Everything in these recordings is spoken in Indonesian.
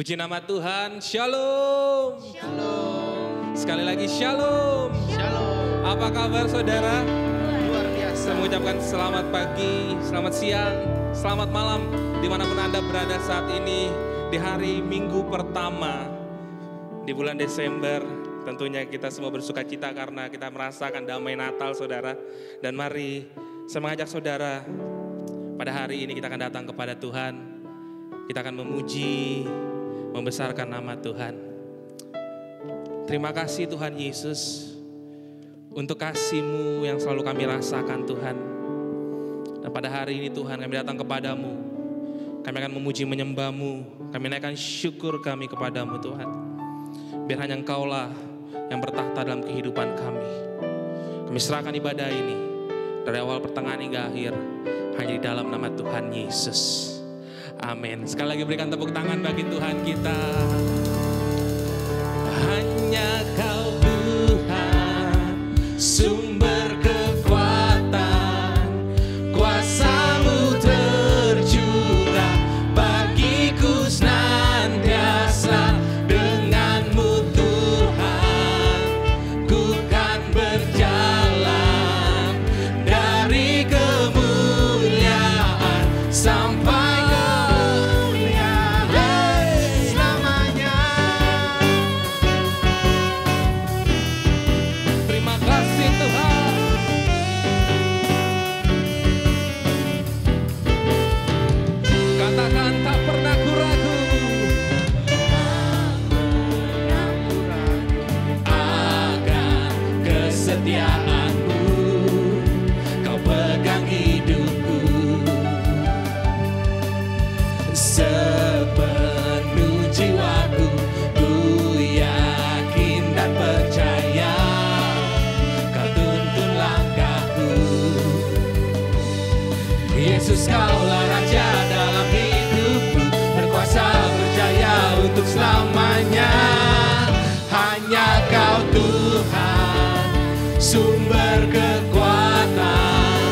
Puji nama Tuhan, Shalom. Shalom. Sekali lagi Shalom. Shalom. Apa kabar saudara? Luar biasa. Saya mengucapkan selamat pagi, selamat siang, selamat malam dimanapun Anda berada saat ini di hari Minggu pertama di bulan Desember. Tentunya kita semua bersuka cita karena kita merasakan damai Natal saudara. Dan mari saya mengajak saudara, pada hari ini kita akan datang kepada Tuhan. Kita akan memuji, membesarkan nama Tuhan. Terima kasih Tuhan Yesus untuk kasih-Mu yang selalu kami rasakan Tuhan. Dan pada hari ini Tuhan kami datang kepadamu. Kami akan memuji menyembah-Mu. Kami naikkan syukur kami kepadamu Tuhan. Biar hanya Engkau-lah yang bertahta dalam kehidupan kami. Kami serahkan ibadah ini dari awal pertengahan hingga akhir hanya di dalam nama Tuhan Yesus. Amin. Sekali lagi berikan tepuk tangan bagi Tuhan kita. Hanya Kau Tuhan, sumber kekuatan, kuasa-Mu tercurah bagiku senantiasa. Dengan-Mu Tuhan, ku kan berjalan dari kemuliaan sampai kesetiaan-Mu, Kau pegang hidupku. Sepenuh jiwaku, ku yakin dan percaya, Kau tuntun langkahku. Yesus, Kaulah Raja dalam hidupku, berkuasa berjaya untuk selamanya. Hanya Kau Tuhan, sumber kekuatan,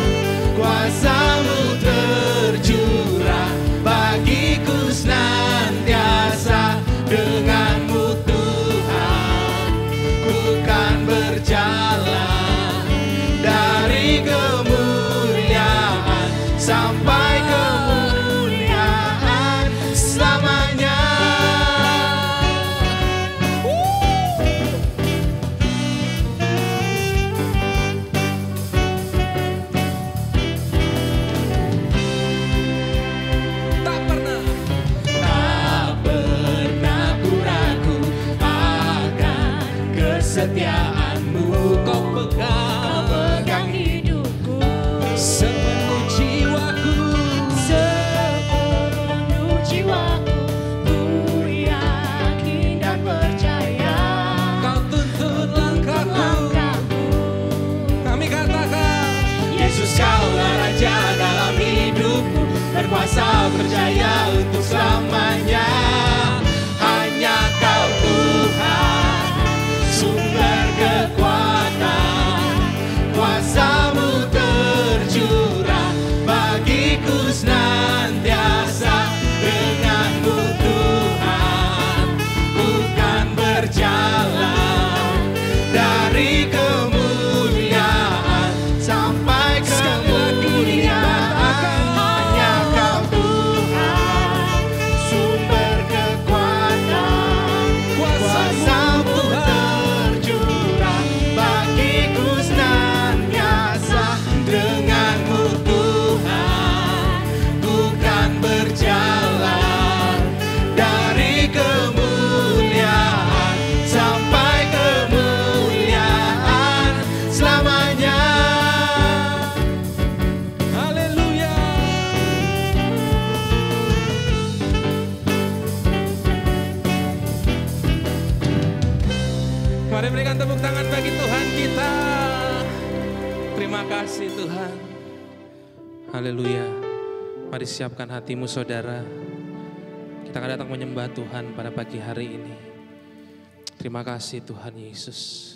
kuasa-Mu tercurah bagiku senantiasa. Dengan-Mu Tuhan, ku kan berjalan dari kemuliaan sampai kemuliaan selamanya. Kesetiaan-Mu, Kau pegang hidupku. Sepenuh jiwaku, ku yakin dan percaya, Kau tuntun langkahku. Kami katakan, Yesus, Kaulah Raja dalam hidupku, berkuasa berjaya untuk selamanya. Hanya Kau Tuhan, sumber kekuatan, kuasa-Mu tercurah bagiku senantiasa. Dengan-Mu Tuhan, ku kan berjalan dari kemuliaan sampai kemuliaan. Hanya Kau Tuhan, sumber kekuatan, kuasa-Mu tercurah bagiku senantiasa. Dengan-Mu Tuhan, ku kan berjalan dari kemuliaan sampai kemuliaan selamanya. Haleluya. Mari berikan tepuk tangan bagi Tuhan kita. Terima kasih Tuhan. Haleluya. Mari siapkan hatimu saudara. Kita akan datang menyembah Tuhan pada pagi hari ini. Terima kasih Tuhan Yesus.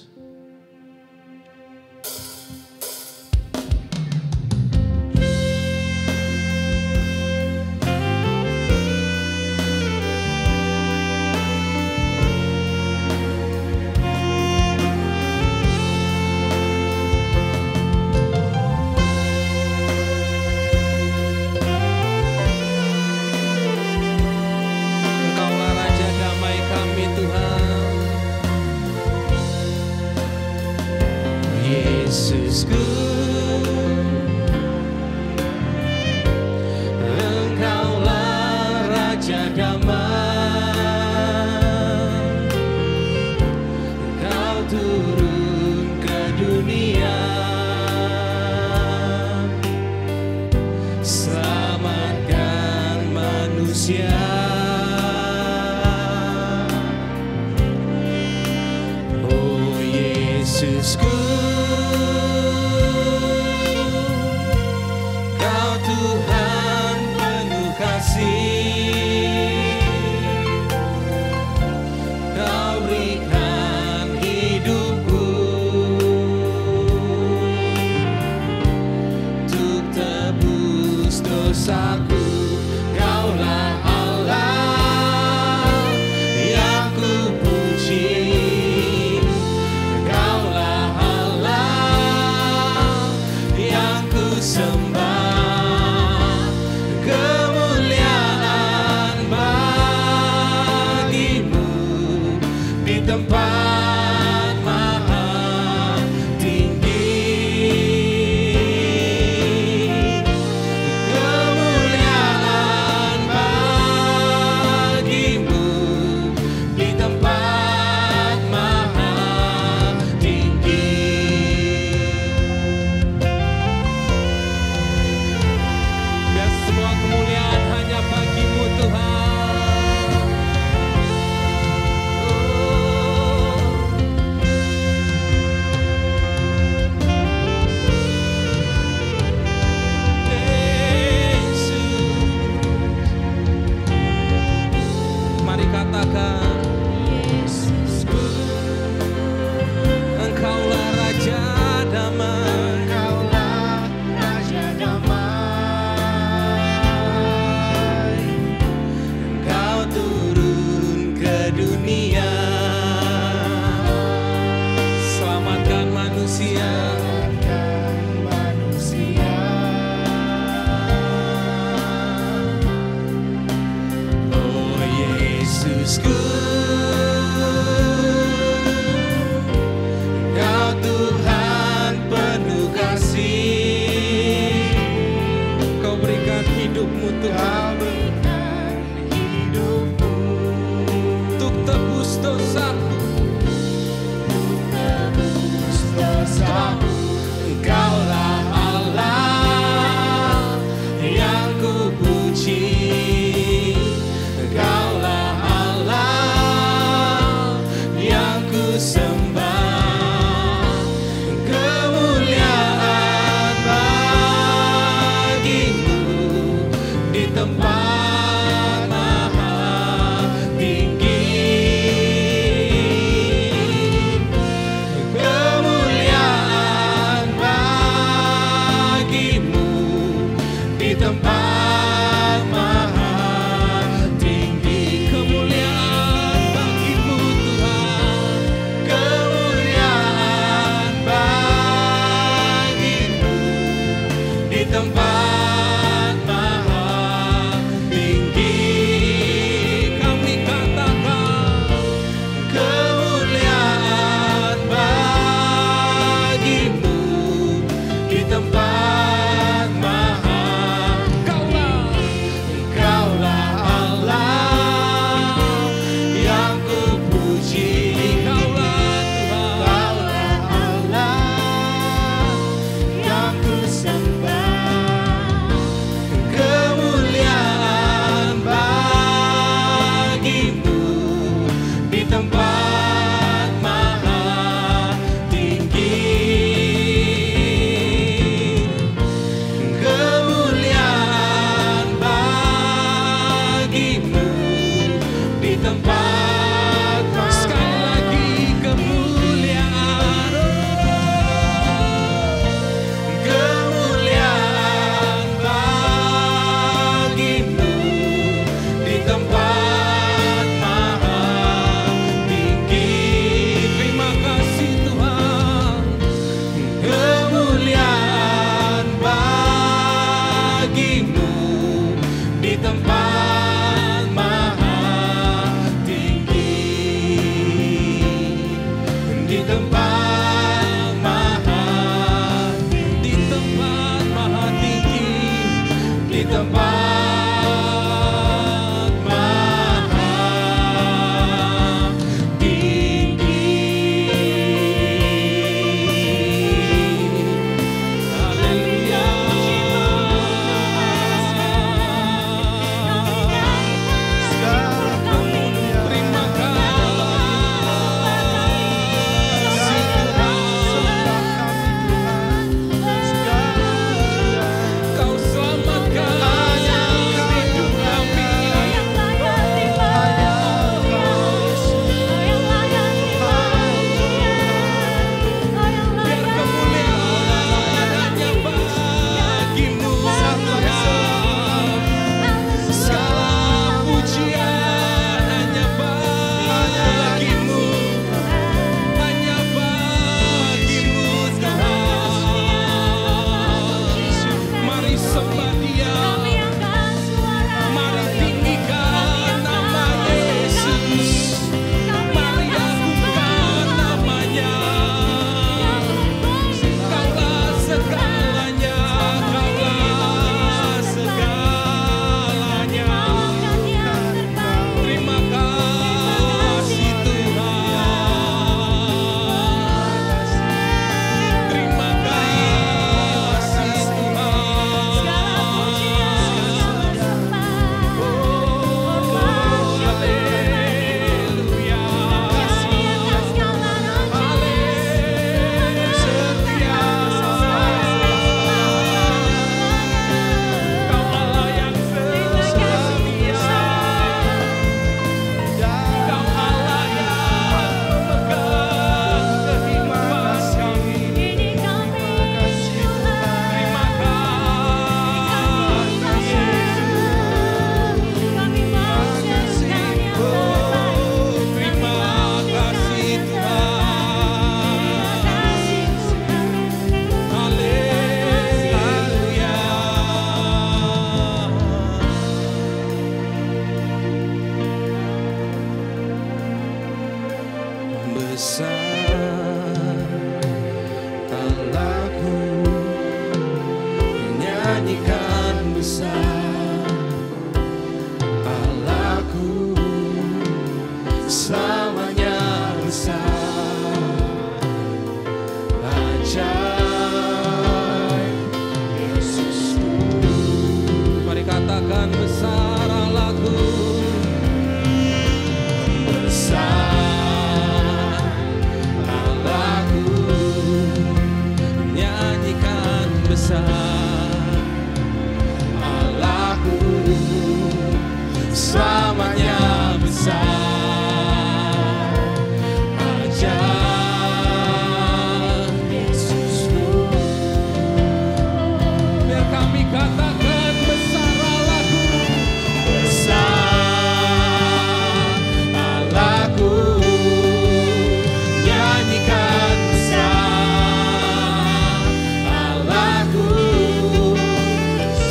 kasih, Kau berikan hidupku untuk tebus dosaku. Kaulah Allah yang ku puji, Kaulah Allah yang ku sembah. Kemuliaan bagimu di tempat maha tinggi. Kemuliaan bagimu di tempat maha tinggi. Biar semua kemuliaan hanya bagi-Mu Tuhan. Yesus, mari katakan, Yesusku, Engkaulah Raja damai. Engkaulah Raja damai. Engkau turun ke dunia, selamatkan manusia. Selamatkan manusia. Oh Yesusku, Engkau Tuhan penuh kasih, Kau berikan hidupmu Tuhan Kau berikan hidupmu untuk tebus dosaku. tebus dosaku. Engkaulah Allah yang ku puji, Engkaulah Allah yang ku sembah. Kemuliaan bagimu di tempat besar. Allahku selamanya besar. Ajaib Yesusku. Biar kami katakan besar Allahku. Besar Allahku. Nyanyikan besar Allahku.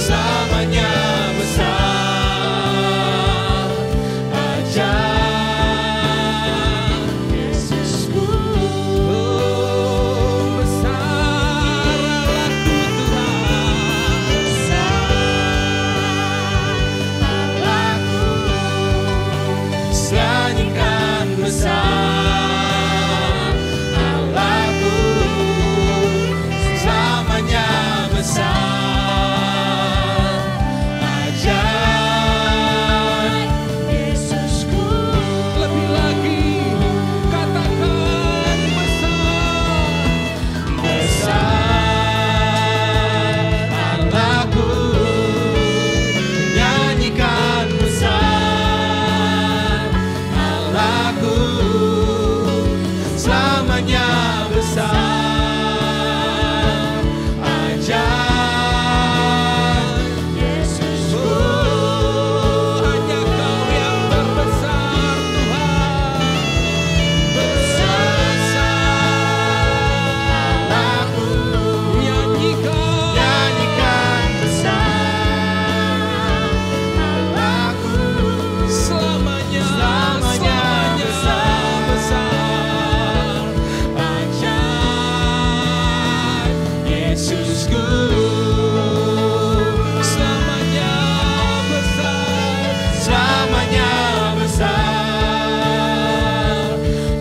Selamanya besar. Ajaib Yesusku. Oh, besar Allahku Tuhan. Nyanyikan besar Allahku. Selamanya besar. Ajaib Yesusku. Lebih lagi katakan besar. Besar Allahku. Nyanyikan besar Allahku. Selamanya besar. Ajaib Yesusku. Hanya Kau yang terbesar Tuhan. Besar Allahku. Nyanyikan besar Allahku. Selamanya besar. Ajaib Yesusku. Selamanya besar. Selamanya besar.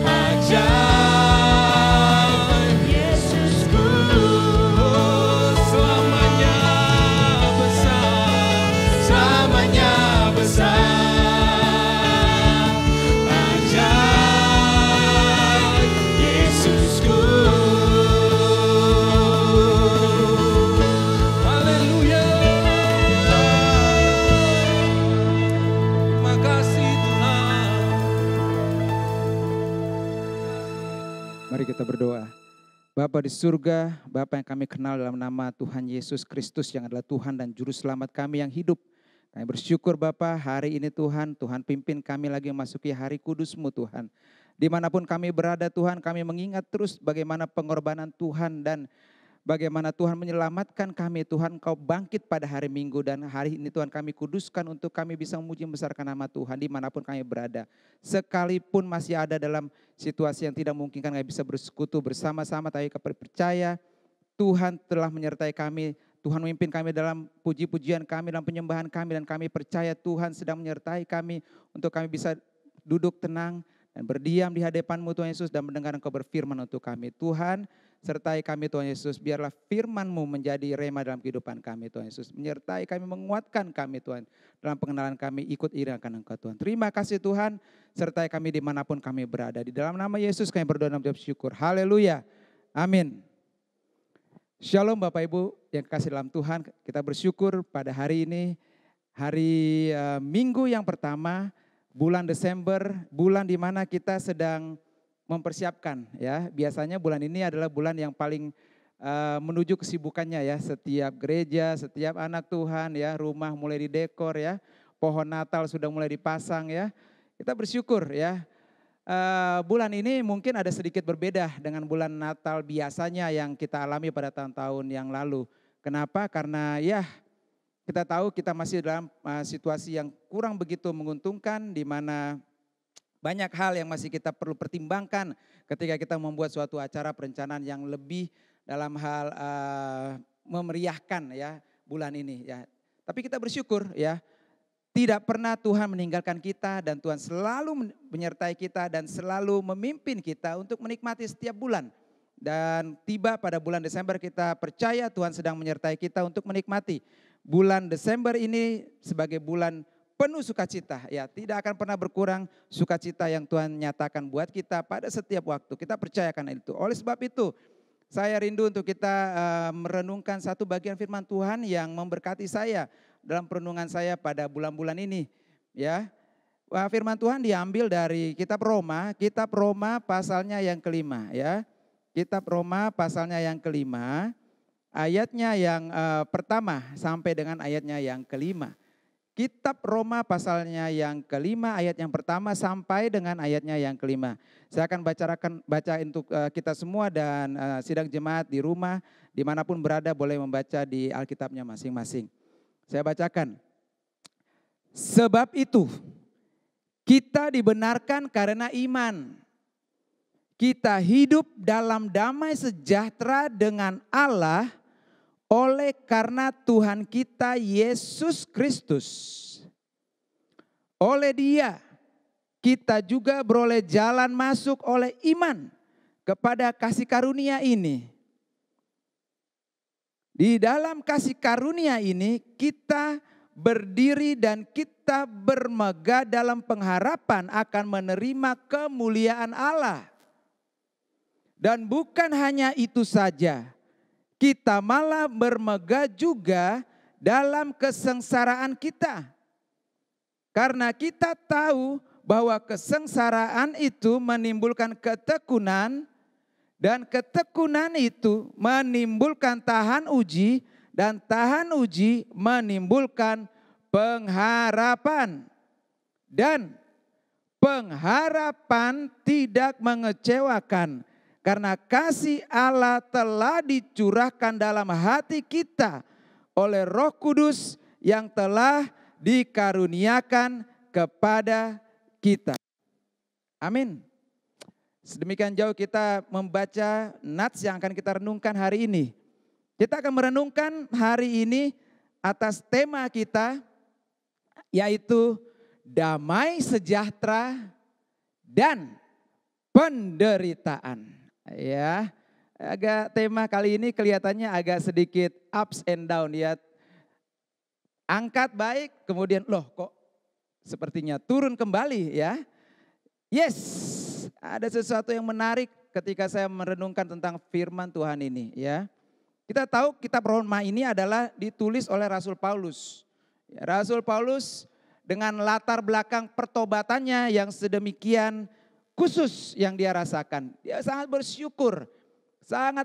Ajaib Yesusku. Selamanya besar. Selamanya besar. Ajaib Yesusku. Haleluya. Terima kasih Tuhan. Mari kita berdoa. Bapa di surga, Bapa yang kami kenal dalam nama Tuhan Yesus Kristus yang adalah Tuhan dan Juru Selamat kami yang hidup. Kami bersyukur Bapa hari ini Tuhan, Tuhan pimpin kami lagi memasuki hari kudus-Mu Tuhan. Dimanapun kami berada Tuhan, kami mengingat terus bagaimana pengorbanan Tuhan dan bagaimana Tuhan menyelamatkan kami Tuhan. Kau bangkit pada hari Minggu dan hari ini Tuhan kami kuduskan untuk kami bisa memuji membesarkan nama Tuhan dimanapun kami berada. Sekalipun masih ada dalam situasi yang tidak mungkin kami bisa bersekutu bersama-sama, tapi kami percaya Tuhan telah menyertai kami. Tuhan memimpin kami dalam puji-pujian kami, dalam penyembahan kami, dan kami percaya Tuhan sedang menyertai kami untuk kami bisa duduk tenang dan berdiam di hadapan-Mu Tuhan Yesus dan mendengar Engkau berfirman untuk kami. Tuhan sertai kami Tuhan Yesus, biarlah firman-Mu menjadi rema dalam kehidupan kami Tuhan Yesus. Menyertai kami, menguatkan kami Tuhan dalam pengenalan kami, ikut iringkan Engkau Tuhan. Terima kasih Tuhan, sertai kami dimanapun kami berada. Di dalam nama Yesus kami berdoa dan mengucap syukur. Haleluya, amin. Shalom Bapak Ibu yang kasih dalam Tuhan, kita bersyukur pada hari ini, hari Minggu yang pertama, bulan Desember, bulan di mana kita sedang mempersiapkan ya. Biasanya bulan ini adalah bulan yang paling menuju kesibukannya ya. Setiap gereja, setiap anak Tuhan ya, rumah mulai didekor ya, pohon Natal sudah mulai dipasang ya. Kita bersyukur ya. Bulan ini mungkin ada sedikit berbeda dengan bulan Natal biasanya yang kita alami pada tahun-tahun yang lalu. Kenapa? Karena ya kita tahu kita masih dalam situasi yang kurang begitu menguntungkan, di mana banyak hal yang masih kita perlu pertimbangkan ketika kita membuat suatu acara perencanaan yang lebih dalam hal memeriahkan ya bulan ini ya. Tapi kita bersyukur ya. Tidak pernah Tuhan meninggalkan kita dan Tuhan selalu menyertai kita dan selalu memimpin kita untuk menikmati setiap bulan. Dan tiba pada bulan Desember kita percaya Tuhan sedang menyertai kita untuk menikmati bulan Desember ini sebagai bulan penuh sukacita. Ya, tidak akan pernah berkurang sukacita yang Tuhan nyatakan buat kita pada setiap waktu. Kita percayakan itu. Oleh sebab itu saya rindu untuk kita merenungkan satu bagian firman Tuhan yang memberkati saya dalam perenungan saya pada bulan-bulan ini. Ya, firman Tuhan diambil dari kitab Roma pasalnya yang kelima. Ya, kitab Roma pasalnya yang kelima, ayatnya yang pertama sampai dengan ayatnya yang kelima. Kitab Roma pasalnya yang kelima, ayat yang pertama sampai dengan ayatnya yang kelima. Saya akan baca untuk kita semua dan sidang jemaat di rumah, dimanapun berada boleh membaca di Alkitabnya masing-masing. Saya bacakan. Sebab itu, kita dibenarkan karena iman. Kita hidup dalam damai sejahtera dengan Allah oleh karena Tuhan kita Yesus Kristus. Oleh Dia kita juga beroleh jalan masuk oleh iman kepada kasih karunia ini. Di dalam kasih karunia ini kita berdiri dan kita bermegah dalam pengharapan akan menerima kemuliaan Allah. Dan bukan hanya itu saja, kita malah bermegah juga dalam kesengsaraan kita. Karena kita tahu bahwa kesengsaraan itu menimbulkan ketekunan, dan ketekunan itu menimbulkan tahan uji, dan tahan uji menimbulkan pengharapan. Dan pengharapan tidak mengecewakan, karena kasih Allah telah dicurahkan dalam hati kita oleh Roh Kudus yang telah dikaruniakan kepada kita. Amin. Sedemikian jauh kita membaca nats yang akan kita renungkan hari ini. Kita akan merenungkan hari ini atas tema kita, yaitu damai sejahtera dan penderitaan. Ya, tema kali ini kelihatannya agak sedikit ups and down ya. Angkat baik, kemudian loh kok sepertinya turun kembali ya. Yes, ada sesuatu yang menarik ketika saya merenungkan tentang firman Tuhan ini ya. Kita tahu kitab Roma ini adalah ditulis oleh Rasul Paulus. Rasul Paulus dengan latar belakang pertobatannya yang sedemikian khusus yang dia rasakan. Dia sangat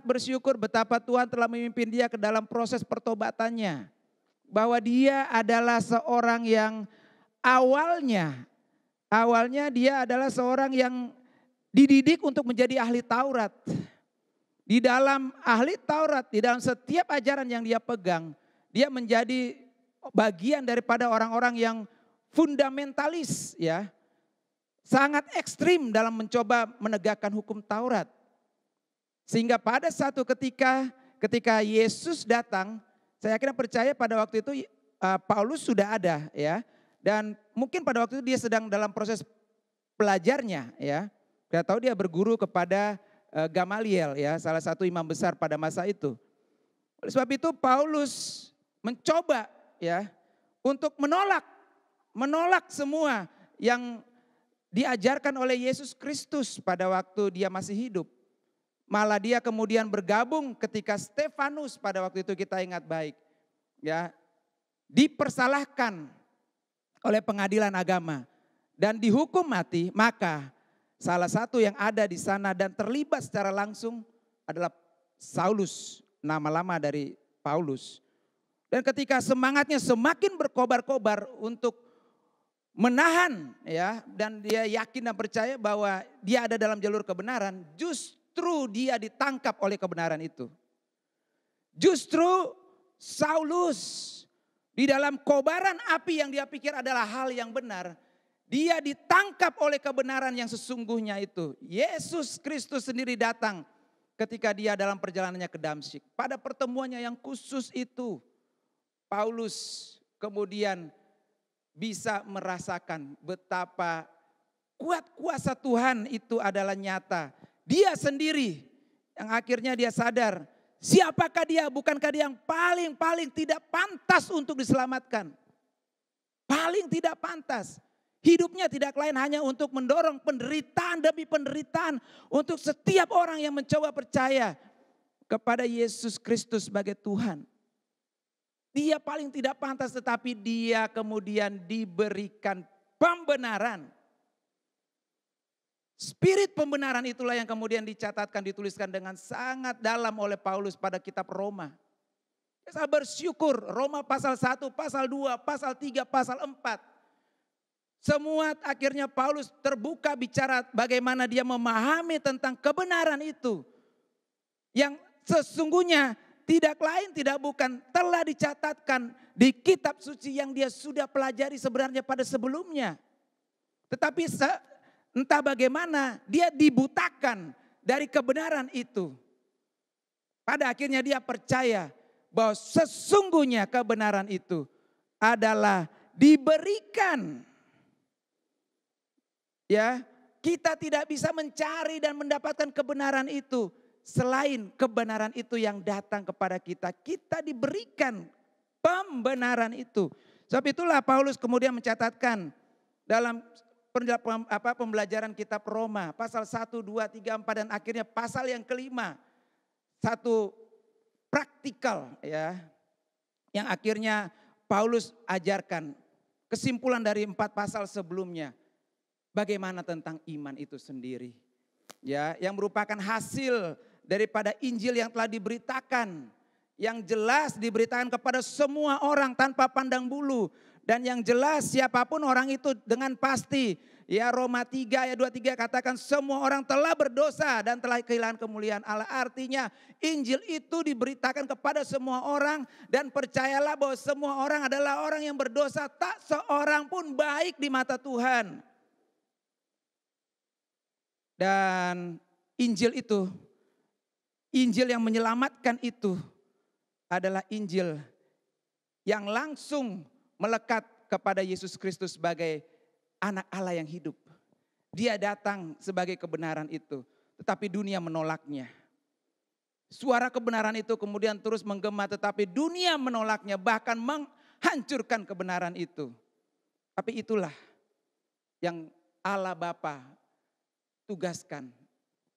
bersyukur betapa Tuhan telah memimpin dia ke dalam proses pertobatannya. Bahwa dia adalah seorang yang awalnya dia adalah seorang yang dididik untuk menjadi ahli Taurat. Di dalam ahli Taurat, di dalam setiap ajaran yang dia pegang, dia menjadi bagian daripada orang-orang yang fundamentalis ya. Sangat ekstrim dalam mencoba menegakkan hukum Taurat. Sehingga pada satu ketika Yesus datang, saya akhirnya percaya pada waktu itu Paulus sudah ada ya. Dan mungkin pada waktu itu dia sedang dalam proses belajarnya ya. Kita tahu dia berguru kepada Gamaliel ya, salah satu imam besar pada masa itu. Oleh sebab itu Paulus mencoba ya untuk menolak semua yang diajarkan oleh Yesus Kristus pada waktu dia masih hidup. Malah dia kemudian bergabung ketika Stefanus pada waktu itu kita ingat baik. Ya, dipersalahkan oleh pengadilan agama dan dihukum mati, maka salah satu yang ada di sana dan terlibat secara langsung adalah Saulus, nama lama dari Paulus. Dan ketika semangatnya semakin berkobar-kobar untuk menahan ya, dan dia yakin dan percaya bahwa dia ada dalam jalur kebenaran, justru dia ditangkap oleh kebenaran itu. Justru Saulus di dalam kobaran api yang dia pikir adalah hal yang benar, dia ditangkap oleh kebenaran yang sesungguhnya itu. Yesus Kristus sendiri datang ketika dia dalam perjalanannya ke Damsyik. Pada pertemuannya yang khusus itu, Paulus kemudian bisa merasakan betapa kuat kuasa Tuhan itu adalah nyata. Dia sendiri yang akhirnya dia sadar, siapakah dia? Bukankah dia yang paling tidak pantas untuk diselamatkan? Paling tidak pantas. Hidupnya tidak lain hanya untuk mendorong penderitaan demi penderitaan untuk setiap orang yang mencoba percaya kepada Yesus Kristus sebagai Tuhan. Dia paling tidak pantas, tetapi dia kemudian diberikan pembenaran. Spirit pembenaran itulah yang kemudian dicatatkan, dituliskan dengan sangat dalam oleh Paulus pada kitab Roma. Saya bersyukur Roma pasal 1, pasal 2, pasal 3, pasal 4. Semua akhirnya Paulus terbuka bicara bagaimana dia memahami tentang kebenaran itu. Yang sesungguhnya tidak lain tidak bukan telah dicatatkan di kitab suci yang dia sudah pelajari sebenarnya pada sebelumnya. Tetapi entah bagaimana dia dibutakan dari kebenaran itu. Pada akhirnya dia percaya bahwa sesungguhnya kebenaran itu adalah diberikan. Ya, kita tidak bisa mencari dan mendapatkan kebenaran itu selain kebenaran itu yang datang kepada kita. Kita diberikan pembenaran itu. Sebab itulah Paulus kemudian mencatatkan dalam pembelajaran kitab Roma pasal 1, 2, 3, 4 dan akhirnya pasal yang kelima. Satu praktikal ya yang akhirnya Paulus ajarkan kesimpulan dari 4 pasal sebelumnya. Bagaimana tentang iman itu sendiri. Ya, yang merupakan hasil daripada Injil yang telah diberitakan. Yang jelas diberitakan kepada semua orang tanpa pandang bulu. Dan yang jelas siapapun orang itu dengan pasti. Ya, Roma 3 ayat 23 katakan semua orang telah berdosa dan telah kehilangan kemuliaan Allah. Artinya Injil itu diberitakan kepada semua orang. Dan percayalah bahwa semua orang adalah orang yang berdosa. Tak seorang pun baik di mata Tuhan. Dan Injil itu, Injil yang menyelamatkan itu adalah Injil yang langsung melekat kepada Yesus Kristus sebagai anak Allah yang hidup. Dia datang sebagai kebenaran itu, tetapi dunia menolaknya. Suara kebenaran itu kemudian terus menggema, tetapi dunia menolaknya, bahkan menghancurkan kebenaran itu. Tapi itulah yang Allah Bapa tugaskan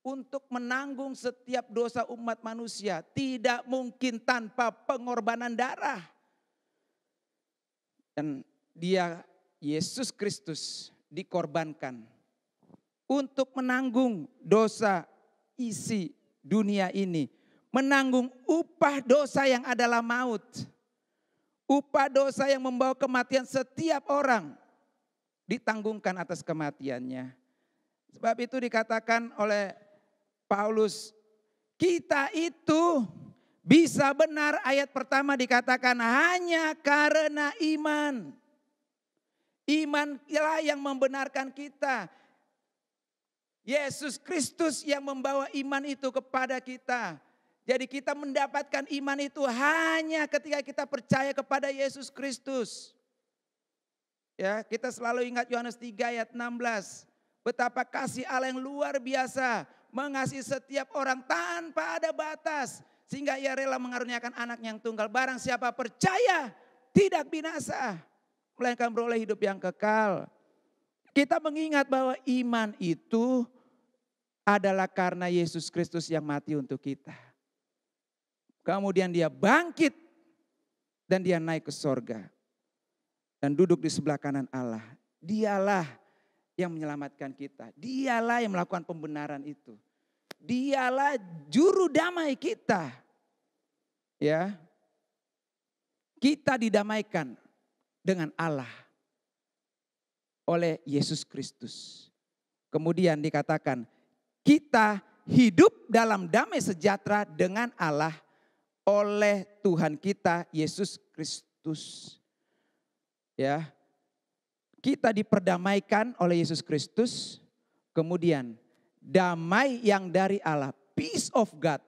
untuk menanggung setiap dosa umat manusia. Tidak mungkin tanpa pengorbanan darah. Dan dia Yesus Kristus dikorbankan untuk menanggung dosa isi dunia ini. Menanggung upah dosa yang adalah maut. Upah dosa yang membawa kematian setiap orang ditanggungkan atas kematiannya. Sebab itu dikatakan oleh Paulus, kita itu bisa benar, ayat pertama dikatakan hanya karena iman. Iman ialah yang membenarkan kita. Yesus Kristus yang membawa iman itu kepada kita. Jadi kita mendapatkan iman itu hanya ketika kita percaya kepada Yesus Kristus. Ya, kita selalu ingat Yohanes 3 ayat 16. Betapa kasih Allah yang luar biasa mengasihi setiap orang tanpa ada batas. Sehingga ia rela mengaruniakan anak yang tunggal. Barang siapa percaya tidak binasa, melainkan beroleh hidup yang kekal. Kita mengingat bahwa iman itu adalah karena Yesus Kristus yang mati untuk kita. Kemudian dia bangkit dan dia naik ke sorga. Dan duduk di sebelah kanan Allah. Dialah yang menyelamatkan kita. Dialah yang melakukan pembenaran itu. Dialah juru damai kita. Ya. Kita didamaikan dengan Allah oleh Yesus Kristus. Kemudian dikatakan kita hidup dalam damai sejahtera dengan Allah oleh Tuhan kita Yesus Kristus. Ya. Kita diperdamaikan oleh Yesus Kristus, kemudian damai yang dari Allah, peace of God,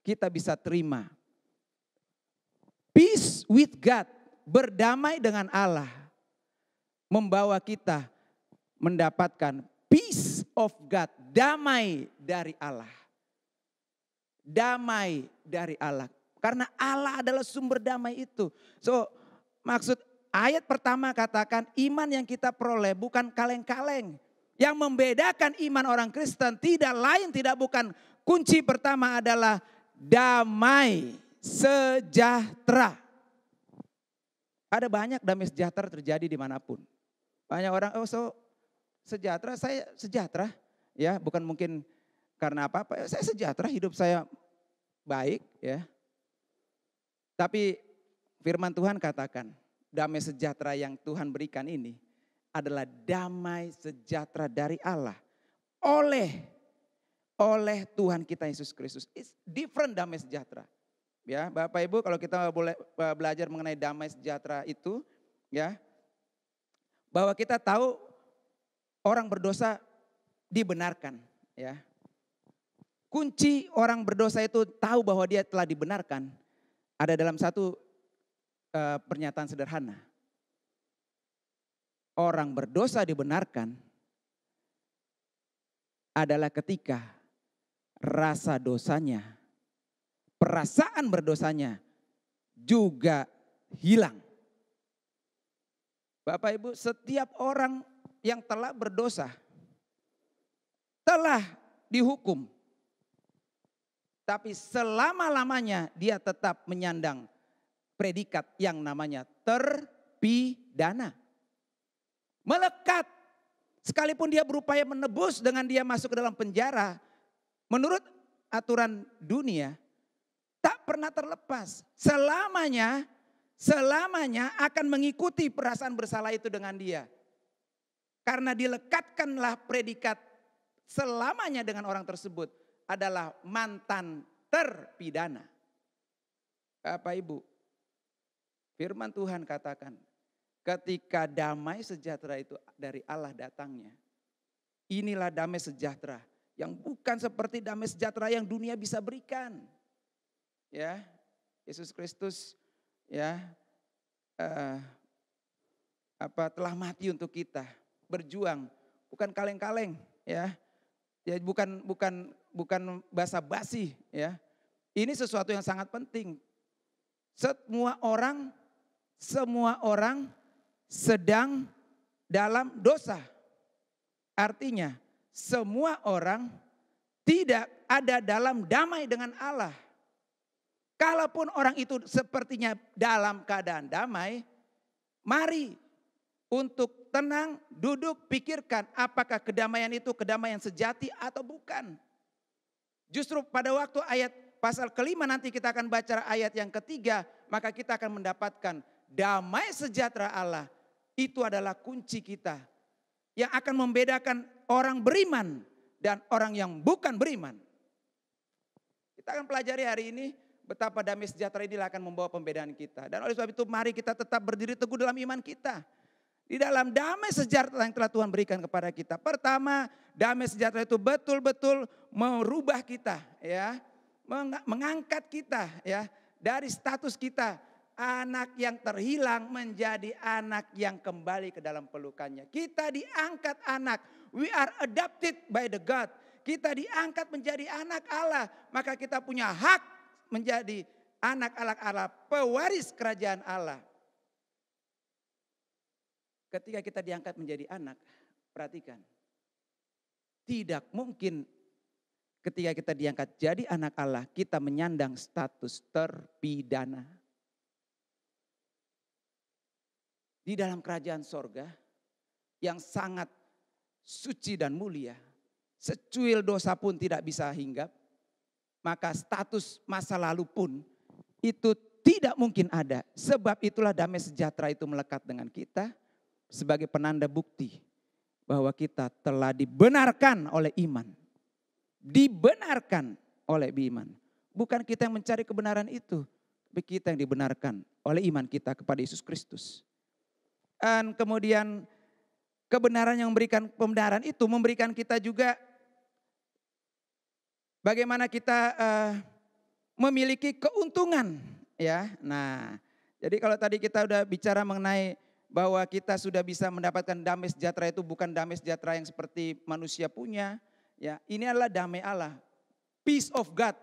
kita bisa terima. Peace with God, berdamai dengan Allah, membawa kita mendapatkan peace of God, damai dari Allah. Damai dari Allah, karena Allah adalah sumber damai itu. So maksud ayat pertama katakan iman yang kita peroleh bukan kaleng-kaleng. Yang membedakan iman orang Kristen tidak lain tidak bukan kunci pertama adalah damai sejahtera. Ada banyak damai sejahtera terjadi dimanapun. Banyak orang, sejahtera, saya sejahtera. Ya, bukan mungkin karena apa-apa, saya sejahtera, hidup saya baik. Ya. Tapi firman Tuhan katakan, damai sejahtera yang Tuhan berikan ini adalah damai sejahtera dari Allah. Oleh Tuhan kita Yesus Kristus. It's different damai sejahtera. Ya, Bapak Ibu, kalau kita boleh belajar mengenai damai sejahtera itu, ya, bahwa kita tahu orang berdosa dibenarkan, ya. Kunci orang berdosa itu tahu bahwa dia telah dibenarkan ada dalam satu pernyataan sederhana. Orang berdosa dibenarkan adalah ketika rasa dosanya, perasaan berdosanya juga hilang. Bapak Ibu, setiap orang yang telah berdosa telah dihukum. Tapi selama-lamanya dia tetap menyandang predikat yang namanya terpidana. Melekat. Sekalipun dia berupaya menebus dengan dia masuk ke dalam penjara. Menurut aturan dunia, tak pernah terlepas. Selamanya akan mengikuti perasaan bersalah itu dengan dia. Karena dilekatkanlah predikat selamanya dengan orang tersebut adalah mantan terpidana. Bapak Ibu, firman Tuhan katakan, ketika damai sejahtera itu dari Allah datangnya, inilah damai sejahtera yang bukan seperti damai sejahtera yang dunia bisa berikan. Ya, Yesus Kristus ya telah mati untuk kita, berjuang, bukan kaleng-kaleng, ya bukan basa-basi, ya. Ini sesuatu yang sangat penting. Semua orang sedang dalam dosa. Artinya semua orang tidak ada dalam damai dengan Allah. Kalaupun orang itu sepertinya dalam keadaan damai, mari untuk tenang, duduk, pikirkan apakah kedamaian itu kedamaian sejati atau bukan. Justru pada waktu ayat pasal kelima nanti kita akan baca ayat yang ketiga, maka kita akan mendapatkan damai sejahtera Allah. Itu adalah kunci kita yang akan membedakan orang beriman dan orang yang bukan beriman. Kita akan pelajari hari ini betapa damai sejahtera ini akan membawa pembedaan kita. Dan oleh sebab itu mari kita tetap berdiri teguh dalam iman kita. Di dalam damai sejahtera yang telah Tuhan berikan kepada kita. Pertama, damai sejahtera itu betul-betul merubah kita, ya, mengangkat kita, ya, dari status kita anak yang terhilang menjadi anak yang kembali ke dalam pelukannya. Kita diangkat anak. We are adopted by the God. Kita diangkat menjadi anak Allah. Maka kita punya hak menjadi anak-anak Allah, pewaris kerajaan Allah. Ketika kita diangkat menjadi anak, perhatikan. Tidak mungkin ketika kita diangkat jadi anak Allah, kita menyandang status terpidana. Di dalam kerajaan sorga yang sangat suci dan mulia, secuil dosa pun tidak bisa hinggap, maka status masa lalu pun itu tidak mungkin ada. Sebab itulah damai sejahtera itu melekat dengan kita sebagai penanda bukti bahwa kita telah dibenarkan oleh iman. Dibenarkan oleh iman. Bukan kita yang mencari kebenaran itu, tapi kita yang dibenarkan oleh iman kita kepada Yesus Kristus. Dan kemudian kebenaran yang memberikan pembenaran itu memberikan kita juga bagaimana kita memiliki keuntungan, ya. Nah, jadi kalau tadi kita udah bicara mengenai bahwa kita sudah bisa mendapatkan damai sejahtera itu bukan damai sejahtera yang seperti manusia punya, ya. Ini adalah damai Allah, peace of God.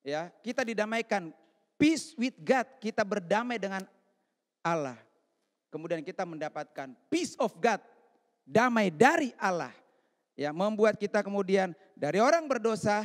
Ya, kita didamaikan, peace with God, kita berdamai dengan Allah. Kemudian kita mendapatkan peace of God, damai dari Allah. Ya, membuat kita kemudian dari orang berdosa,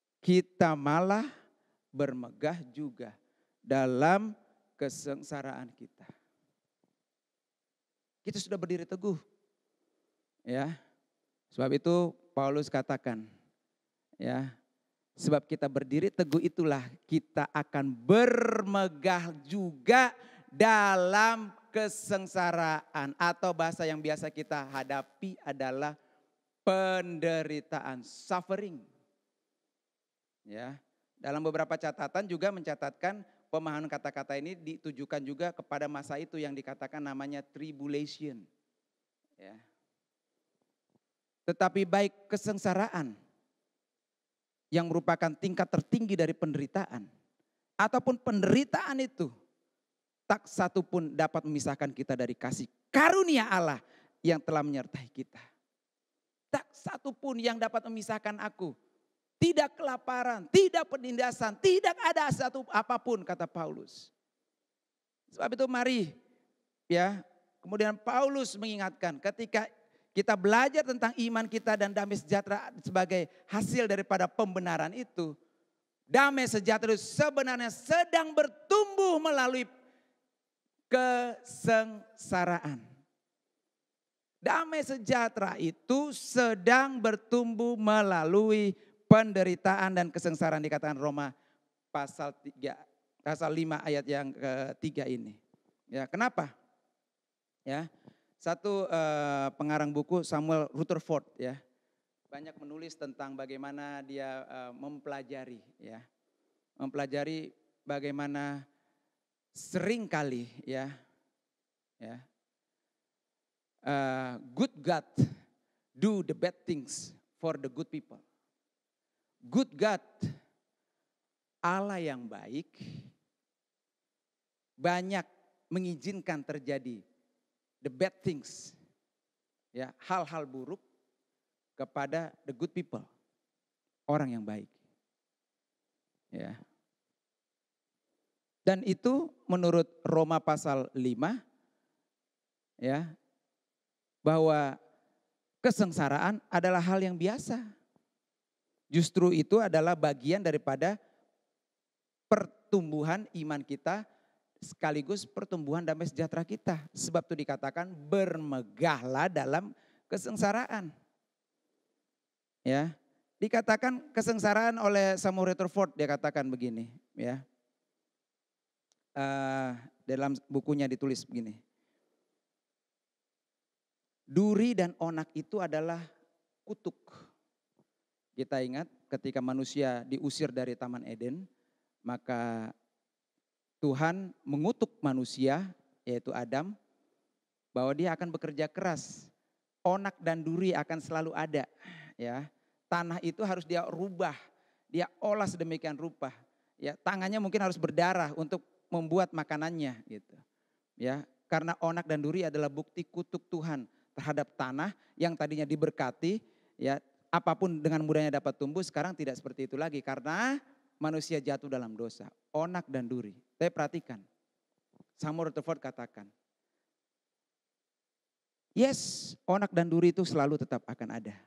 kita malah bermegah juga dalam kesengsaraan kita. Kita sudah berdiri teguh. Ya. Sebab itu Paulus katakan, ya, sebab kita berdiri teguh itulah kita akan bermegah juga dalam kesengsaraan, atau bahasa yang biasa kita hadapi adalah penderitaan, suffering. Ya, dalam beberapa catatan juga mencatatkan pemahaman kata-kata ini ditujukan juga kepada masa itu yang dikatakan namanya tribulation. Ya. Tetapi baik kesengsaraan yang merupakan tingkat tertinggi dari penderitaan, ataupun penderitaan itu tak satu pun dapat memisahkan kita dari kasih karunia Allah yang telah menyertai kita. Tak satu pun yang dapat memisahkan aku. Tidak kelaparan, tidak penindasan, tidak ada satu apapun, kata Paulus. Sebab itu mari, ya, kemudian Paulus mengingatkan ketika kita belajar tentang iman kita dan damai sejahtera sebagai hasil daripada pembenaran itu. Damai sejahtera itu sebenarnya sedang bertumbuh melalui kesengsaraan. Damai sejahtera itu sedang bertumbuh melalui penderitaan dan kesengsaraan, dikatakan Roma pasal 5 ayat yang ketiga ini. Ya, kenapa? Ya. Satu pengarang buku Samuel Rutherford, ya, banyak menulis tentang bagaimana dia mempelajari, ya, mempelajari bagaimana seringkali, ya, good God do the bad things for the good people. Good God, Allah yang baik, banyak mengizinkan terjadi the bad things, ya, hal-hal buruk kepada the good people, orang yang baik, ya. Dan itu menurut Roma pasal 5, ya, bahwa kesengsaraan adalah hal yang biasa. Justru itu adalah bagian daripada pertumbuhan iman kita, sekaligus pertumbuhan damai sejahtera kita. Sebab itu dikatakan bermegahlah dalam kesengsaraan. Ya, dikatakan kesengsaraan oleh Samuel Rutherford, dia katakan begini, ya. Dalam bukunya ditulis begini. Duri dan onak itu adalah kutuk. Kita ingat ketika manusia diusir dari Taman Eden, maka Tuhan mengutuk manusia, yaitu Adam, bahwa dia akan bekerja keras. Onak dan duri akan selalu ada, ya. Tanah itu harus dia rubah, dia olah sedemikian rupa. Ya, tangannya mungkin harus berdarah untuk membuat makanannya, gitu. Ya, karena onak dan duri adalah bukti kutuk Tuhan terhadap tanah yang tadinya diberkati, ya, apapun dengan mudahnya dapat tumbuh, sekarang tidak seperti itu lagi karena manusia jatuh dalam dosa. Onak dan duri. Tapi perhatikan, Samuel Rutherford katakan, yes, onak dan duri itu selalu tetap akan ada.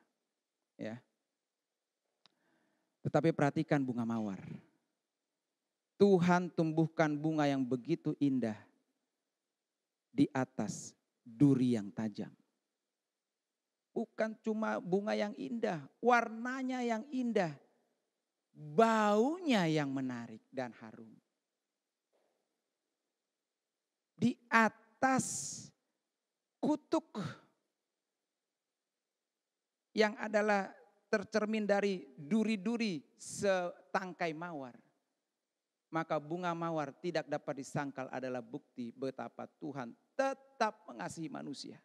Ya. Tetapi perhatikan bunga mawar. Tuhan tumbuhkan bunga yang begitu indah di atas duri yang tajam. Bukan cuma bunga yang indah, warnanya yang indah, baunya yang menarik dan harum. Di atas kutuk yang adalah tercermin dari duri-duri setangkai mawar. Maka bunga mawar tidak dapat disangkal adalah bukti betapa Tuhan tetap mengasihi manusia.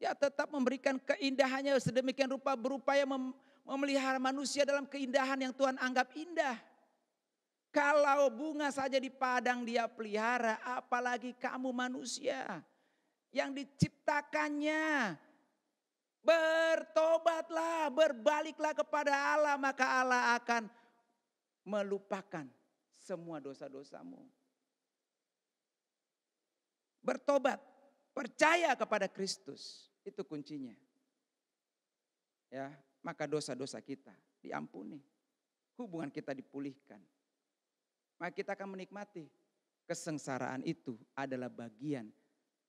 Ya, tetap memberikan keindahannya sedemikian rupa, berupaya memelihara manusia dalam keindahan yang Tuhan anggap indah. Kalau bunga saja di padang dia pelihara, apalagi kamu manusia yang diciptakannya. Bertobatlah, berbaliklah kepada Allah, maka Allah akan melupakan semua dosa-dosamu. Bertobat, percaya kepada Kristus. Itu kuncinya. Ya, maka dosa-dosa kita diampuni. Hubungan kita dipulihkan. Maka kita akan menikmati kesengsaraan itu adalah bagian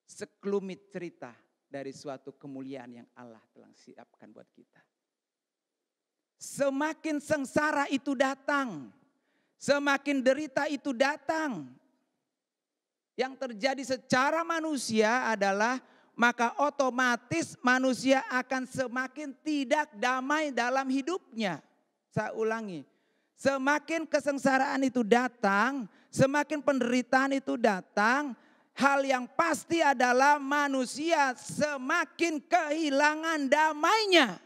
sekelumit cerita dari suatu kemuliaan yang Allah telah siapkan buat kita. Semakin sengsara itu datang, semakin derita itu datang. Yang terjadi secara manusia adalah maka otomatis manusia akan semakin tidak damai dalam hidupnya. Saya ulangi, semakin kesengsaraan itu datang, semakin penderitaan itu datang, hal yang pasti adalah manusia semakin kehilangan damainya.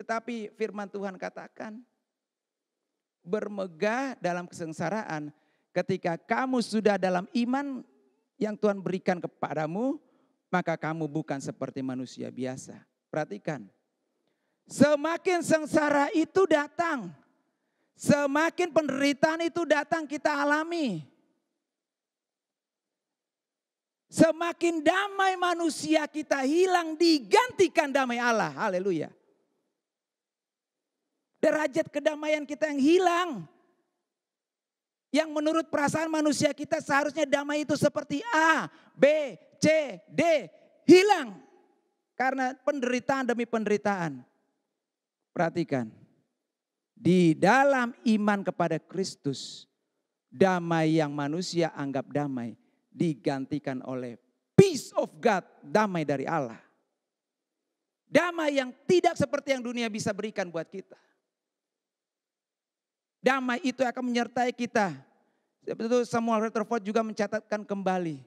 Tetapi firman Tuhan katakan, bermegah dalam kesengsaraan. Ketika kamu sudah dalam iman yang Tuhan berikan kepadamu, maka kamu bukan seperti manusia biasa. Perhatikan, semakin sengsara itu datang, semakin penderitaan itu datang kita alami. Semakin damai manusia kita hilang digantikan damai Allah. Haleluya. Derajat kedamaian kita yang hilang. Yang menurut perasaan manusia kita seharusnya damai itu seperti A, B, C, D. Hilang. Karena penderitaan demi penderitaan. Perhatikan. Di dalam iman kepada Kristus. Damai yang manusia anggap damai. Digantikan oleh peace of God. Damai dari Allah. Damai yang tidak seperti yang dunia bisa berikan buat kita. Damai itu akan menyertai kita. Betul, Samuel Rutherford juga mencatatkan kembali.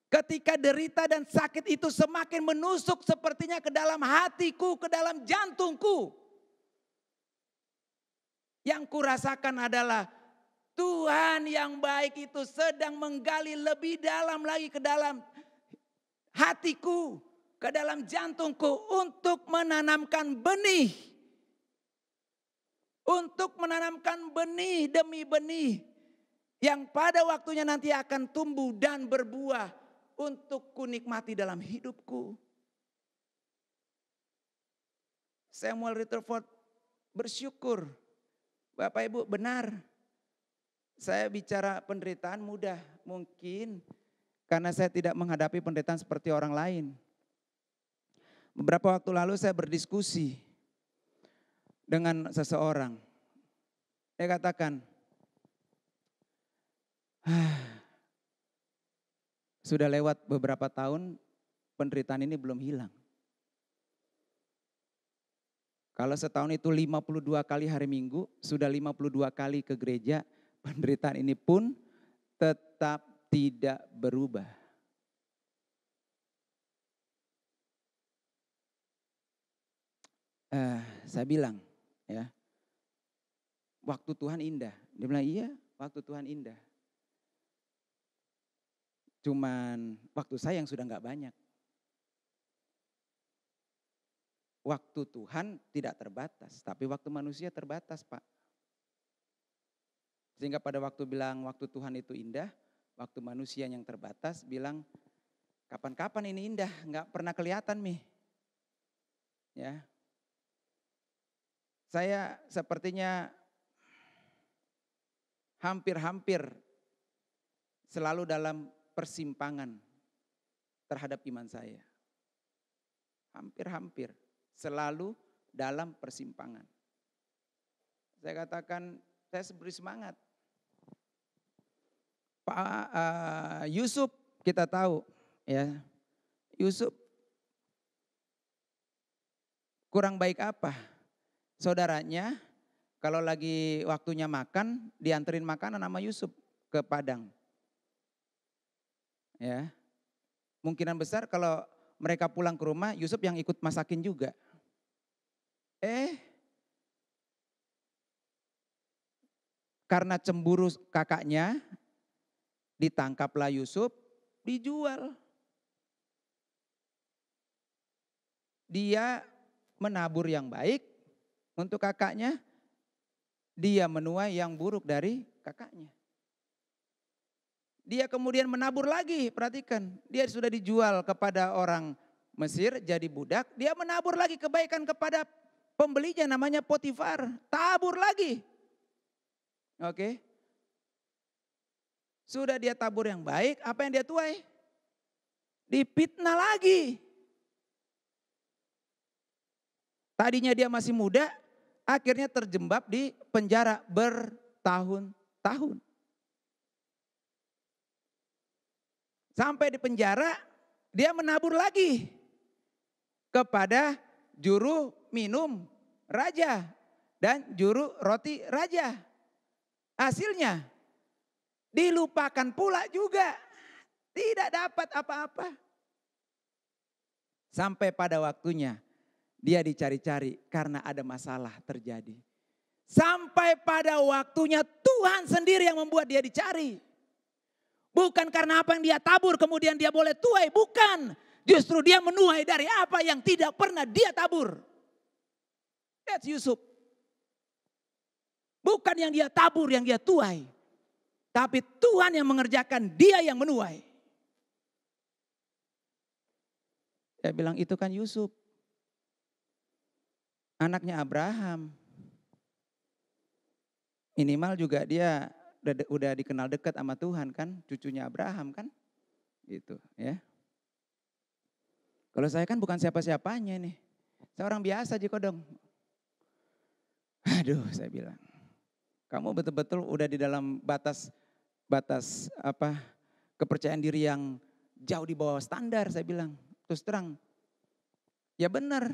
Ketika derita dan sakit itu semakin menusuk sepertinya ke dalam hatiku, ke dalam jantungku. Yang kurasakan adalah Tuhan yang baik itu sedang menggali lebih dalam lagi ke dalam hatiku, ke dalam jantungku untuk menanamkan benih. Untuk menanamkan benih demi benih yang pada waktunya nanti akan tumbuh dan berbuah untuk kunikmati dalam hidupku. Samuel Rutherford bersyukur. Bapak Ibu benar. Saya bicara penderitaan mudah mungkin karena saya tidak menghadapi penderitaan seperti orang lain. Beberapa waktu lalu saya berdiskusi dengan seseorang. Dia katakan, sudah lewat beberapa tahun penderitaan ini belum hilang. Kalau setahun itu 52 kali hari Minggu, sudah 52 kali ke gereja, penderitaan ini pun tetap tidak berubah. Saya bilang, ya, waktu Tuhan indah. Dia bilang, iya, waktu Tuhan indah. Cuman waktu saya yang sudah enggak banyak. Waktu Tuhan tidak terbatas, tapi waktu manusia terbatas, Pak. Sehingga pada waktu bilang waktu Tuhan itu indah, waktu manusia yang terbatas bilang, kapan-kapan ini indah, enggak pernah kelihatan, Mi. Ya. Saya sepertinya hampir-hampir selalu dalam persimpangan terhadap iman saya. Hampir-hampir selalu dalam persimpangan. Saya katakan, saya beri semangat. Pak Yusuf kita tahu, ya, Yusuf kurang baik apa? Saudaranya kalau lagi waktunya makan, dianterin makanan sama Yusuf ke Padang. Ya. Mungkinan besar kalau mereka pulang ke rumah, Yusuf yang ikut masakin juga. Karena cemburu kakaknya, ditangkaplah Yusuf, dijual. Dia menabur yang baik untuk kakaknya, dia menuai yang buruk dari kakaknya. Dia kemudian menabur lagi, perhatikan. Dia sudah dijual kepada orang Mesir jadi budak, dia menabur lagi kebaikan kepada pembelinya namanya Potifar. Tabur lagi. Oke. Sudah dia tabur yang baik, apa yang dia tuai? Dipitnah lagi. Tadinya dia masih muda, akhirnya terjebak di penjara bertahun-tahun. Sampai di penjara, dia menabur lagi kepada juru minum raja dan juru roti raja. Hasilnya dilupakan pula juga. Tidak dapat apa-apa. Sampai pada waktunya dia dicari-cari karena ada masalah terjadi. Sampai pada waktunya Tuhan sendiri yang membuat dia dicari. Bukan karena apa yang dia tabur kemudian dia boleh tuai. Bukan. Justru dia menuai dari apa yang tidak pernah dia tabur. That's Yusuf. Bukan yang dia tabur, yang dia tuai. Tapi Tuhan yang mengerjakan, dia yang menuai. Saya bilang itu kan Yusuf. Anaknya Abraham. Minimal juga dia udah dikenal dekat sama Tuhan kan. Cucunya Abraham kan. Gitu ya. Kalau saya kan bukan siapa-siapanya nih. Saya orang biasa aja kok dong. Aduh saya bilang. Kamu betul-betul udah di dalam batas kepercayaan diri yang jauh di bawah standar saya bilang. Terus terang, ya benar,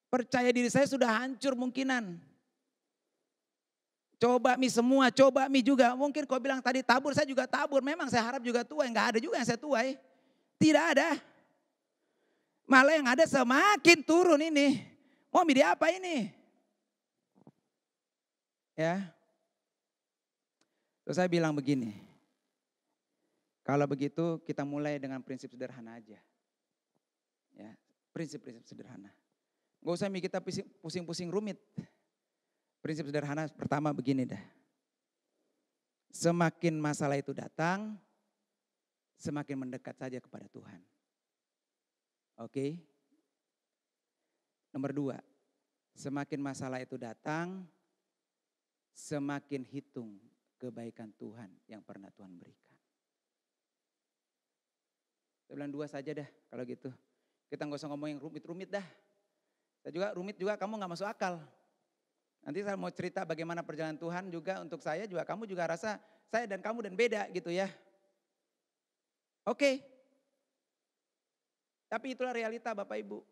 percaya diri saya sudah hancur mungkinan. Coba mi semua, coba mi juga. Mungkin kau bilang tadi tabur, saya juga tabur. Memang saya harap juga tuai, enggak ada juga yang saya tuai. Tidak ada. Malah yang ada semakin turun ini. Mau mi dia apa ini? Ya. Terus saya bilang begini. Kalau begitu kita mulai dengan prinsip sederhana aja. Ya, prinsip-prinsip sederhana. Gak usah kita pusing-pusing rumit. Prinsip sederhana pertama begini dah. Semakin masalah itu datang, semakin mendekat saja kepada Tuhan. Oke? Nomor 2, semakin masalah itu datang, semakin hitung kebaikan Tuhan yang pernah Tuhan berikan. Saya bilang 2 saja dah kalau gitu. Kita gak usah ngomong yang rumit-rumit dah. Saya juga rumit juga kamu gak masuk akal. Nanti saya mau cerita bagaimana perjalanan Tuhan juga untuk saya juga. Kamu juga rasa saya dan kamu dan beda gitu ya. Oke. Tapi itulah realita Bapak Ibu.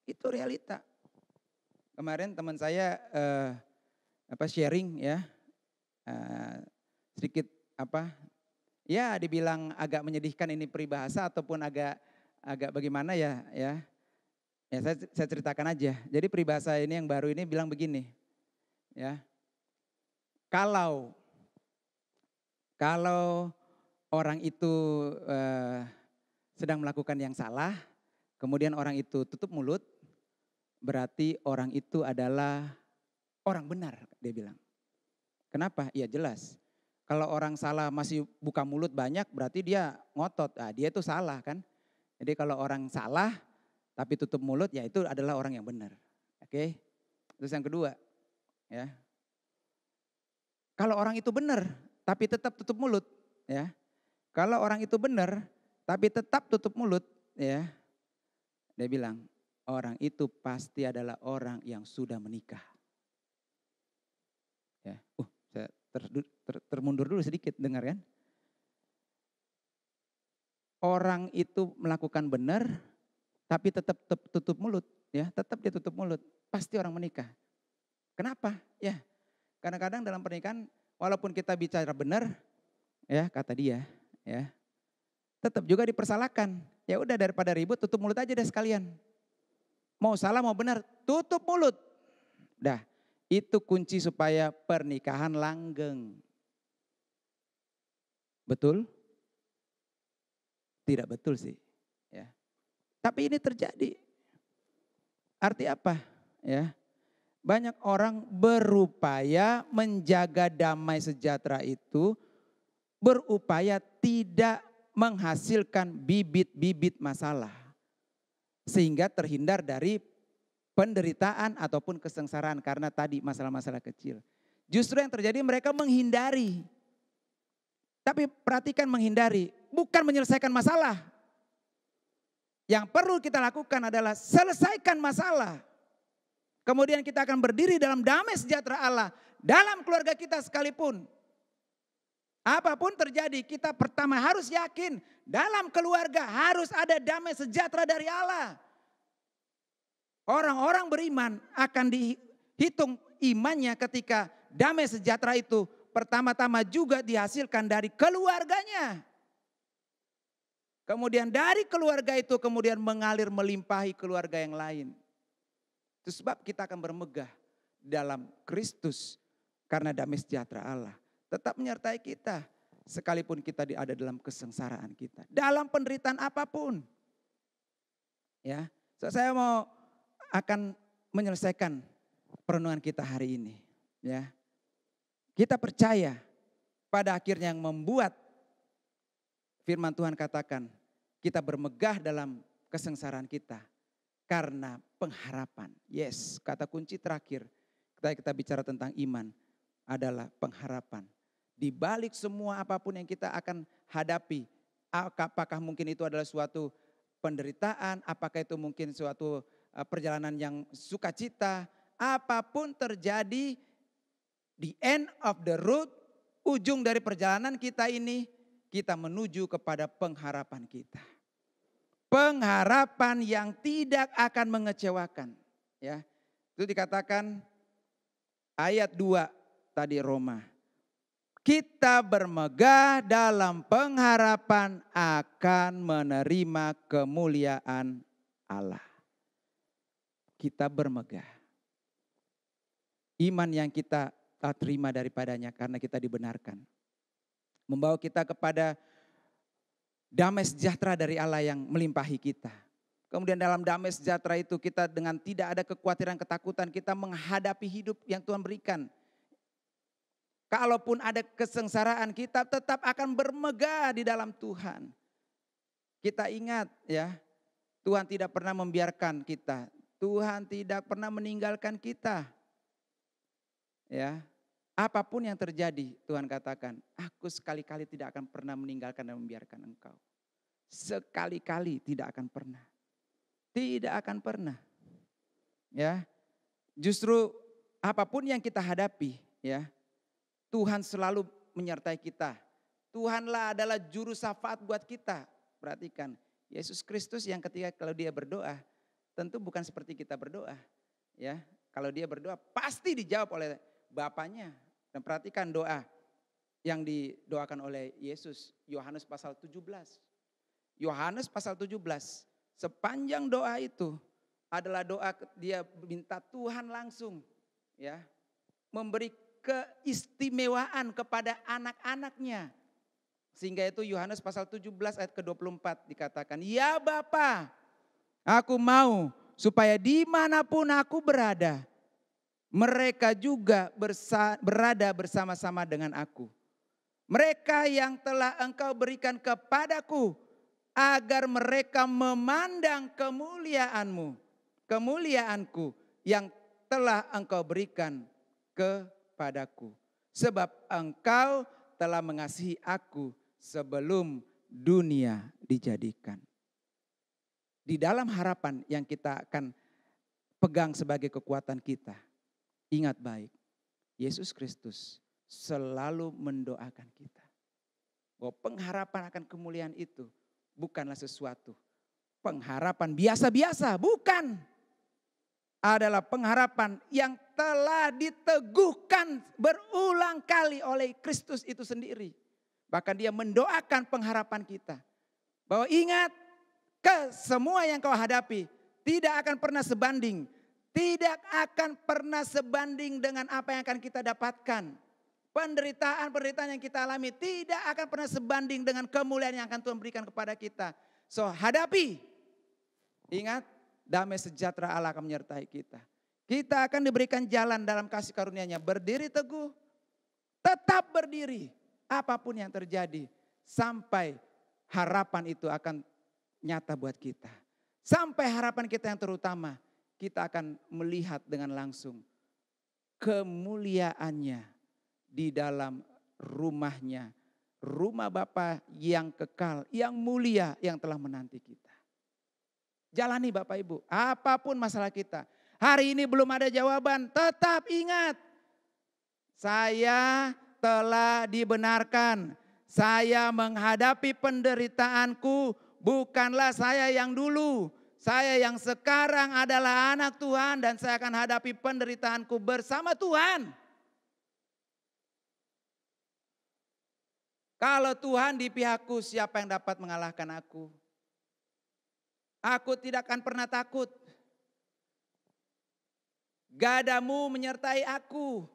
Itu realita. Kemarin teman saya sharing ya. Sedikit ya dibilang agak menyedihkan ini peribahasa ataupun agak bagaimana ya. Ya saya ceritakan aja. Jadi peribahasa ini yang baru ini bilang begini. Ya. Kalau orang itu sedang melakukan yang salah, kemudian orang itu tutup mulut, berarti orang itu adalah orang benar, dia bilang. Kenapa? Ya jelas. Kalau orang salah masih buka mulut banyak, berarti dia ngotot. Nah, dia itu salah kan. Jadi kalau orang salah tapi tutup mulut, ya itu adalah orang yang benar. Oke. Terus yang kedua, ya. Kalau orang itu benar tapi tetap tutup mulut, ya. Kalau orang itu benar tapi tetap tutup mulut, ya. Dia bilang, orang itu pasti adalah orang yang sudah menikah. Ya. Saya termundur dulu sedikit, dengar kan? Orang itu melakukan benar tapi tetap tutup mulut, ya, tetap dia tutup mulut, pasti orang menikah. Kenapa? Ya, kadang-kadang dalam pernikahan walaupun kita bicara benar, ya kata dia, ya, tetap juga dipersalahkan. Ya udah daripada ribut tutup mulut aja deh sekalian. Mau salah mau benar, tutup mulut. Dah, itu kunci supaya pernikahan langgeng. Betul? Tidak betul sih, ya. Tapi ini terjadi. Arti apa? Ya. Banyak orang berupaya menjaga damai sejahtera itu, berupaya tidak menghasilkan bibit-bibit masalah. Sehingga terhindar dari penderitaan ataupun kesengsaraan karena tadi masalah-masalah kecil. Justru yang terjadi mereka menghindari. Tapi perhatikan menghindari, bukan menyelesaikan masalah. Yang perlu kita lakukan adalah selesaikan masalah. Kemudian kita akan berdiri dalam damai sejahtera Allah dalam keluarga kita sekalipun. Apapun terjadi, kita pertama harus yakin dalam keluarga harus ada damai sejahtera dari Allah. Orang-orang beriman akan dihitung imannya ketika damai sejahtera itu pertama-tama juga dihasilkan dari keluarganya. Kemudian dari keluarga itu kemudian mengalir melimpahi keluarga yang lain. Itu sebab kita akan bermegah dalam Kristus karena damai sejahtera Allah tetap menyertai kita sekalipun kita ada dalam kesengsaraan kita, dalam penderitaan apapun. Ya, saya mau akan menyelesaikan perenungan kita hari ini. Ya, kita percaya pada akhirnya yang membuat firman Tuhan katakan kita bermegah dalam kesengsaraan kita karena pengharapan. Yes, kata kunci terakhir ketika kita bicara tentang iman adalah pengharapan. Di balik semua apapun yang kita akan hadapi, apakah mungkin itu adalah suatu penderitaan, apakah itu mungkin suatu perjalanan yang sukacita, apapun terjadi, the end of the road, ujung dari perjalanan kita ini, kita menuju kepada pengharapan kita. Pengharapan yang tidak akan mengecewakan. Ya, itu dikatakan ayat 2 tadi Roma. Kita bermegah dalam pengharapan akan menerima kemuliaan Allah. Kita bermegah. Iman yang kita terima daripadanya karena kita dibenarkan. Membawa kita kepada damai sejahtera dari Allah yang melimpahi kita. Kemudian dalam damai sejahtera itu kita dengan tidak ada kekhawatiran, ketakutan, kita menghadapi hidup yang Tuhan berikan. Kalaupun ada kesengsaraan, kita tetap akan bermegah di dalam Tuhan. Kita ingat ya, Tuhan tidak pernah membiarkan kita. Tuhan tidak pernah meninggalkan kita. Ya, apapun yang terjadi, Tuhan katakan, aku sekali-kali tidak akan pernah meninggalkan dan membiarkan engkau. Sekali-kali tidak akan pernah. Tidak akan pernah. Ya, justru apapun yang kita hadapi, ya, Tuhan selalu menyertai kita. Tuhanlah adalah juru syafaat buat kita. Perhatikan, Yesus Kristus yang ketika kalau dia berdoa, tentu bukan seperti kita berdoa. Ya, kalau dia berdoa pasti dijawab oleh Bapaknya. Dan perhatikan doa yang didoakan oleh Yesus, Yohanes pasal 17. Yohanes pasal 17, sepanjang doa itu adalah doa dia minta Tuhan langsung ya memberi keistimewaan kepada anak-anaknya. Sehingga itu Yohanes pasal 17 ayat ke-24 dikatakan, ya Bapa, aku mau supaya dimanapun aku berada, mereka juga berada bersama-sama dengan aku. Mereka yang telah engkau berikan kepadaku, agar mereka memandang kemuliaanmu, kemuliaanku yang telah engkau berikan kepadaku. Sebab engkau telah mengasihi aku sebelum dunia dijadikan. Di dalam harapan yang kita akan pegang sebagai kekuatan kita, ingat baik, Yesus Kristus selalu mendoakan kita. Bahwa pengharapan akan kemuliaan itu bukanlah sesuatu pengharapan biasa-biasa, bukan. Adalah pengharapan yang telah diteguhkan berulang kali oleh Kristus itu sendiri. Bahkan dia mendoakan pengharapan kita. Bahwa ingat, semua yang kau hadapi tidak akan pernah sebanding. Tidak akan pernah sebanding dengan apa yang akan kita dapatkan. Penderitaan-penderitaan yang kita alami tidak akan pernah sebanding dengan kemuliaan yang akan Tuhan berikan kepada kita. So hadapi. Ingat, damai sejahtera Allah akan menyertai kita. Kita akan diberikan jalan dalam kasih karunia-Nya. Berdiri teguh, tetap berdiri. Apapun yang terjadi, sampai harapan itu akan nyata buat kita. Sampai harapan kita yang terutama, kita akan melihat dengan langsung kemuliaannya di dalam rumahnya. Rumah Bapa yang kekal, yang mulia, yang telah menanti kita. Jalani Bapak Ibu, apapun masalah kita. Hari ini belum ada jawaban, tetap ingat. Saya telah dibenarkan. Saya menghadapi penderitaanku, bukanlah saya yang dulu. Saya yang sekarang adalah anak Tuhan dan saya akan hadapi penderitaanku bersama Tuhan. Kalau Tuhan di pihakku, siapa yang dapat mengalahkan aku? Aku tidak akan pernah takut. Gadamu menyertai aku.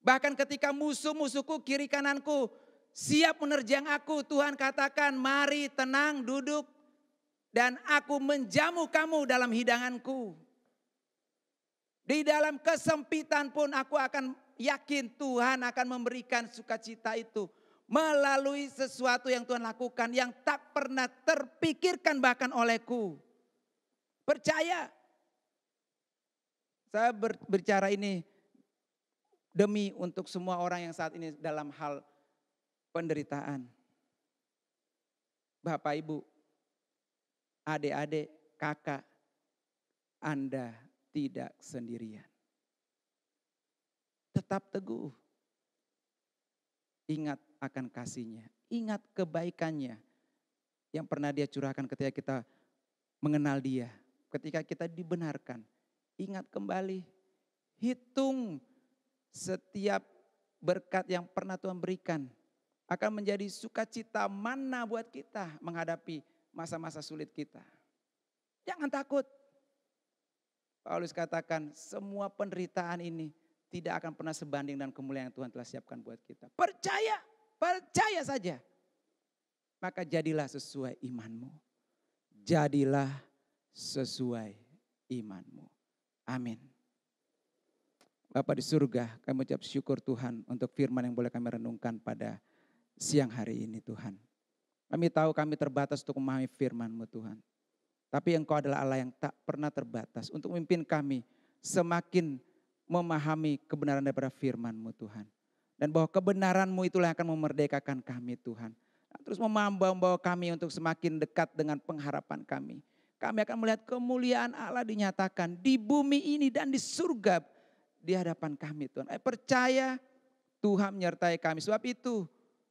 Bahkan ketika musuh-musuhku kiri kananku siap menerjang aku, Tuhan katakan, mari tenang duduk dan aku menjamu kamu dalam hidanganku. Di dalam kesempitan pun aku akan yakin Tuhan akan memberikan sukacita itu. Melalui sesuatu yang Tuhan lakukan yang tak pernah terpikirkan bahkan olehku. Percaya. Saya berbicara ini demi untuk semua orang yang saat ini dalam hal penderitaan. Bapak, Ibu, adik-adik, kakak, Anda tidak sendirian. Tetap teguh. Ingat akan kasih-Nya, ingat kebaikannya yang pernah Dia curahkan ketika kita mengenal Dia, ketika kita dibenarkan. Ingat kembali, hitung setiap berkat yang pernah Tuhan berikan akan menjadi sukacita mana buat kita menghadapi masa-masa sulit kita. Jangan takut. Paulus katakan semua penderitaan ini tidak akan pernah sebanding dengan kemuliaan yang Tuhan telah siapkan buat kita. Percaya, percaya saja. Maka jadilah sesuai imanmu. Jadilah sesuai imanmu. Amin. Bapa di surga, kami ucap syukur Tuhan untuk firman yang boleh kami renungkan pada siang hari ini Tuhan. Kami tahu kami terbatas untuk memahami firman-Mu Tuhan. Tapi Engkau adalah Allah yang tak pernah terbatas untuk memimpin kami semakin memahami kebenaran daripada firman-Mu Tuhan. Dan bahwa kebenaran-Mu itulah yang akan memerdekakan kami Tuhan. Terus membawa kami untuk semakin dekat dengan pengharapan kami. Kami akan melihat kemuliaan Allah dinyatakan di bumi ini dan di surga di hadapan kami Tuhan. Percaya Tuhan menyertai kami. Sebab itu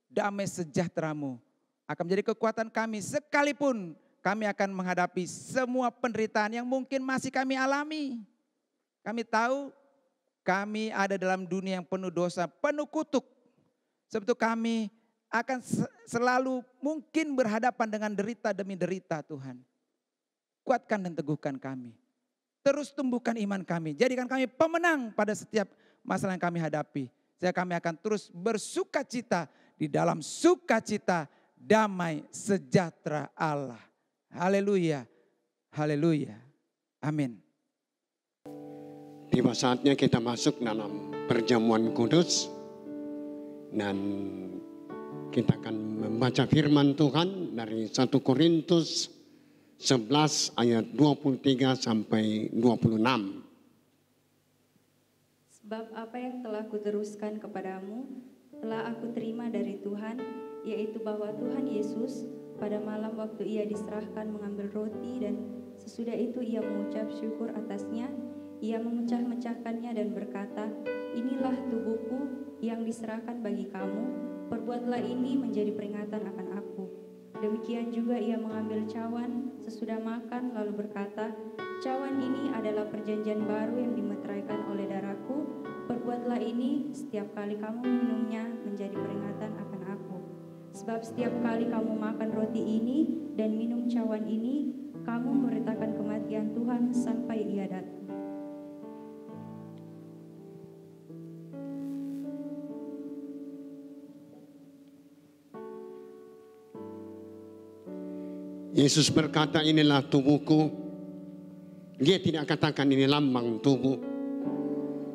damai sejahtera-Mu akan menjadi kekuatan kami sekalipun kami akan menghadapi semua penderitaan yang mungkin masih kami alami. Kami tahu kami ada dalam dunia yang penuh dosa, penuh kutuk. Sebab itu kami akan selalu mungkin berhadapan dengan derita demi derita Tuhan. Kuatkan dan teguhkan kami. Terus tumbuhkan iman kami. Jadikan kami pemenang pada setiap masalah yang kami hadapi. Sehingga kami akan terus bersukacita di dalam sukacita damai sejahtera Allah. Haleluya. Haleluya. Amin. Tiba saatnya kita masuk dalam perjamuan kudus. Dan kita akan membaca firman Tuhan dari 1 Korintus 11 ayat 23 sampai 26. Sebab apa yang telah kuteruskan kepadamu telah aku terima dari Tuhan, yaitu bahwa Tuhan Yesus pada malam waktu ia diserahkan mengambil roti dan sesudah itu ia mengucap syukur atasnya, ia memecah-mecahkannya dan berkata, inilah tubuhku yang diserahkan bagi kamu, perbuatlah ini menjadi peringatan akan aku. Demikian juga ia mengambil cawan sesudah makan lalu berkata, cawan ini adalah perjanjian baru yang dimeteraikan oleh darahku, perbuatlah ini setiap kali kamu minumnya menjadi peringatan akan aku. Sebab setiap kali kamu makan roti ini dan minum cawan ini, kamu memberitakan kematian Tuhan sampai ia datang. Yesus berkata, inilah tubuhku. Dia tidak katakan ini lambang tubuh.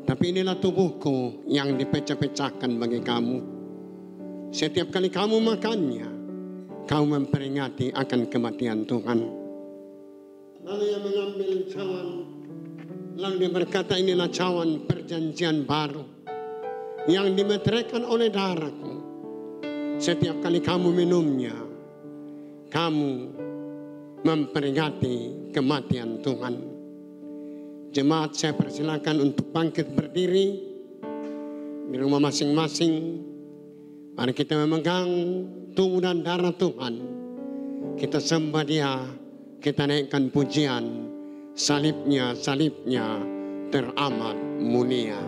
Tapi inilah tubuhku yang dipecah-pecahkan bagi kamu. Setiap kali kamu makannya, kamu memperingati akan kematian Tuhan. Lalu ia mengambil cawan. Lalu dia berkata, inilah cawan perjanjian baru yang dimeteraikan oleh darahku. Setiap kali kamu minumnya, kamu memperingati kematian Tuhan. Jemaat, saya persilakan untuk bangkit berdiri di rumah masing-masing. Mari kita memegang tubuh dan darah Tuhan. Kita sembah Dia, kita naikkan pujian. Salibnya, salibnya teramat mulia.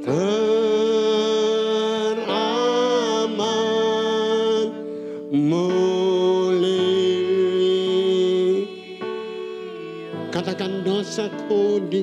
Teramat mulia. Katakan dosaku di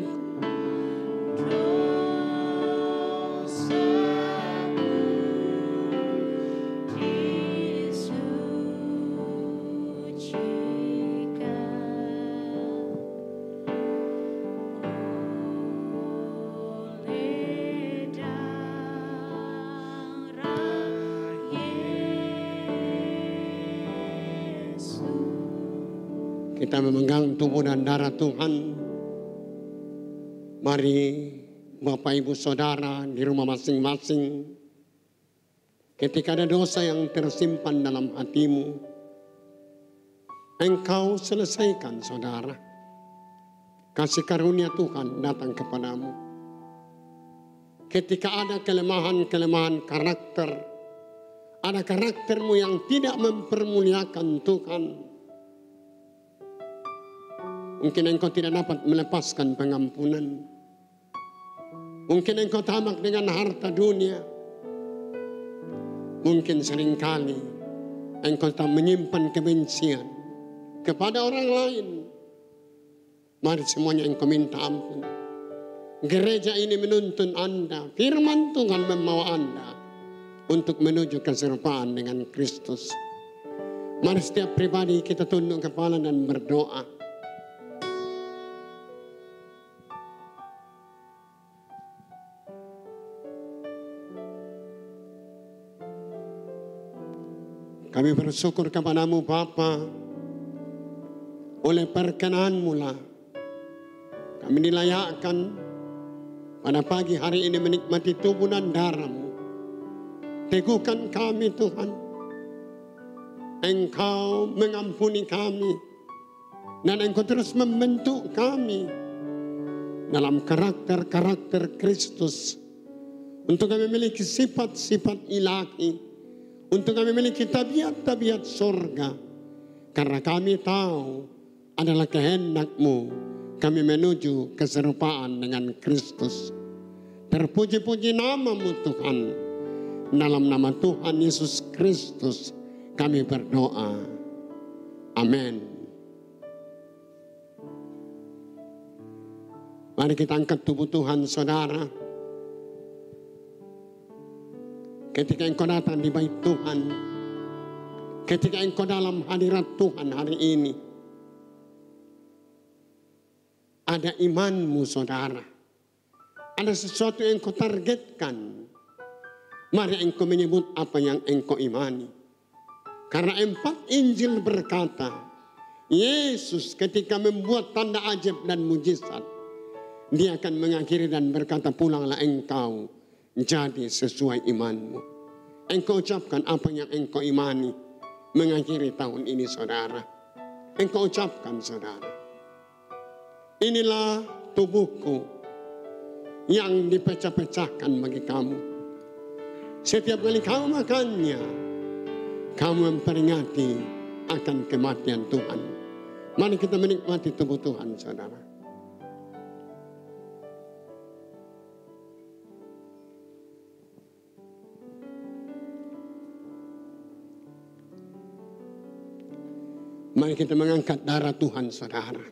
kita memegang tubuh dan darah Tuhan. Mari Bapak Ibu Saudara di rumah masing-masing. Ketika ada dosa yang tersimpan dalam hatimu, engkau selesaikan, saudara. Kasih karunia Tuhan datang kepadamu. Ketika ada kelemahan-kelemahan karakter, ada karaktermu yang tidak mempermuliakan Tuhan, mungkin engkau tidak dapat melepaskan pengampunan. Mungkin engkau tamak dengan harta dunia. Mungkin seringkali engkau tak menyimpan kebencian kepada orang lain. Mari semuanya engkau minta ampun. Gereja ini menuntun Anda. Firman Tuhan membawa Anda untuk menuju keserupaan dengan Kristus. Mari setiap pribadi kita tunduk kepala dan berdoa. Kami bersyukur kepadamu Bapa, oleh perkenanmu lah kami dilayakkan pada pagi hari ini menikmati tubuh dan darah-Mu. Teguhkan kami Tuhan, Engkau mengampuni kami dan Engkau terus membentuk kami dalam karakter-karakter Kristus untuk kami memiliki sifat-sifat ilahi, untuk kami memiliki tabiat-tabiat surga. Karena kami tahu adalah kehendak-Mu kami menuju keserupaan dengan Kristus. Terpuji-puji nama-Mu Tuhan. Dalam nama Tuhan Yesus Kristus kami berdoa. Amin. Mari kita angkat tubuh Tuhan, saudara. Ketika engkau datang di bait Tuhan, ketika engkau dalam hadirat Tuhan hari ini, ada imanmu saudara, ada sesuatu yang engkau targetkan. Mari engkau menyebut apa yang engkau imani. Karena 4 Injil berkata, Yesus ketika membuat tanda ajaib dan mujizat, Dia akan mengakhiri dan berkata, pulanglah engkau jadi sesuai imanmu. Engkau ucapkan apa yang engkau imani mengakhiri tahun ini saudara. Engkau ucapkan saudara, inilah tubuhku yang dipecah-pecahkan bagi kamu. Setiap kali kamu makannya, kamu memperingati akan kematian Tuhan. Mari kita menikmati tubuh Tuhan saudara. Mari kita mengangkat darah Tuhan saudara.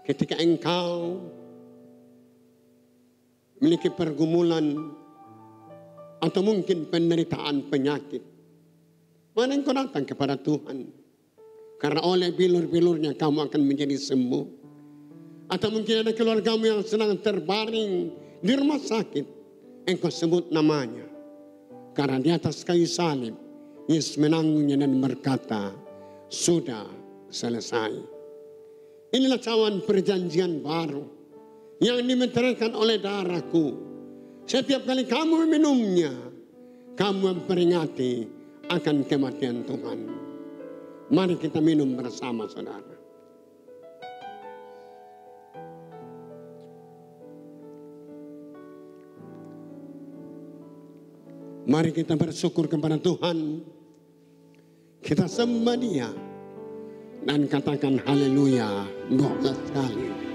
Ketika engkau memiliki pergumulan atau mungkin penderitaan penyakit, mari engkau datang kepada Tuhan. Karena oleh bilur-bilurnya kamu akan menjadi sembuh. Atau mungkin ada keluargamu yang sedang terbaring di rumah sakit. Engkau sebut namanya. Karena di atas kayu salib, Yesus menanggungnya dan berkata, sudah selesai. Inilah cawan perjanjian baru yang dimeteraikan oleh darahku. Setiap kali kamu meminumnya, kamu memperingati akan kematian Tuhan. Mari kita minum bersama, saudara. Mari kita bersyukur kepada Tuhan. Kita sembah Dia dan katakan haleluya 12 kali.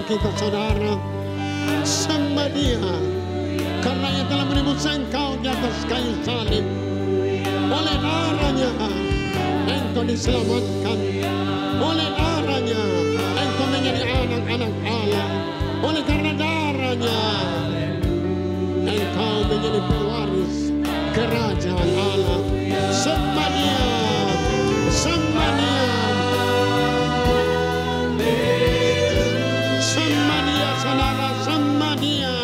Kita saudara sembah Dia karena Ia telah menebus engkau di atas kayu salib. Oleh darahnya engkau diselamatkan. Oleh darahnya engkau menjadi anak-anak Allah. Oleh karena darahnya engkau menjadi pewaris kerajaan Allah. Sembah Dia, sembah Dia. Sembah Dia, saudara, sembah Dia.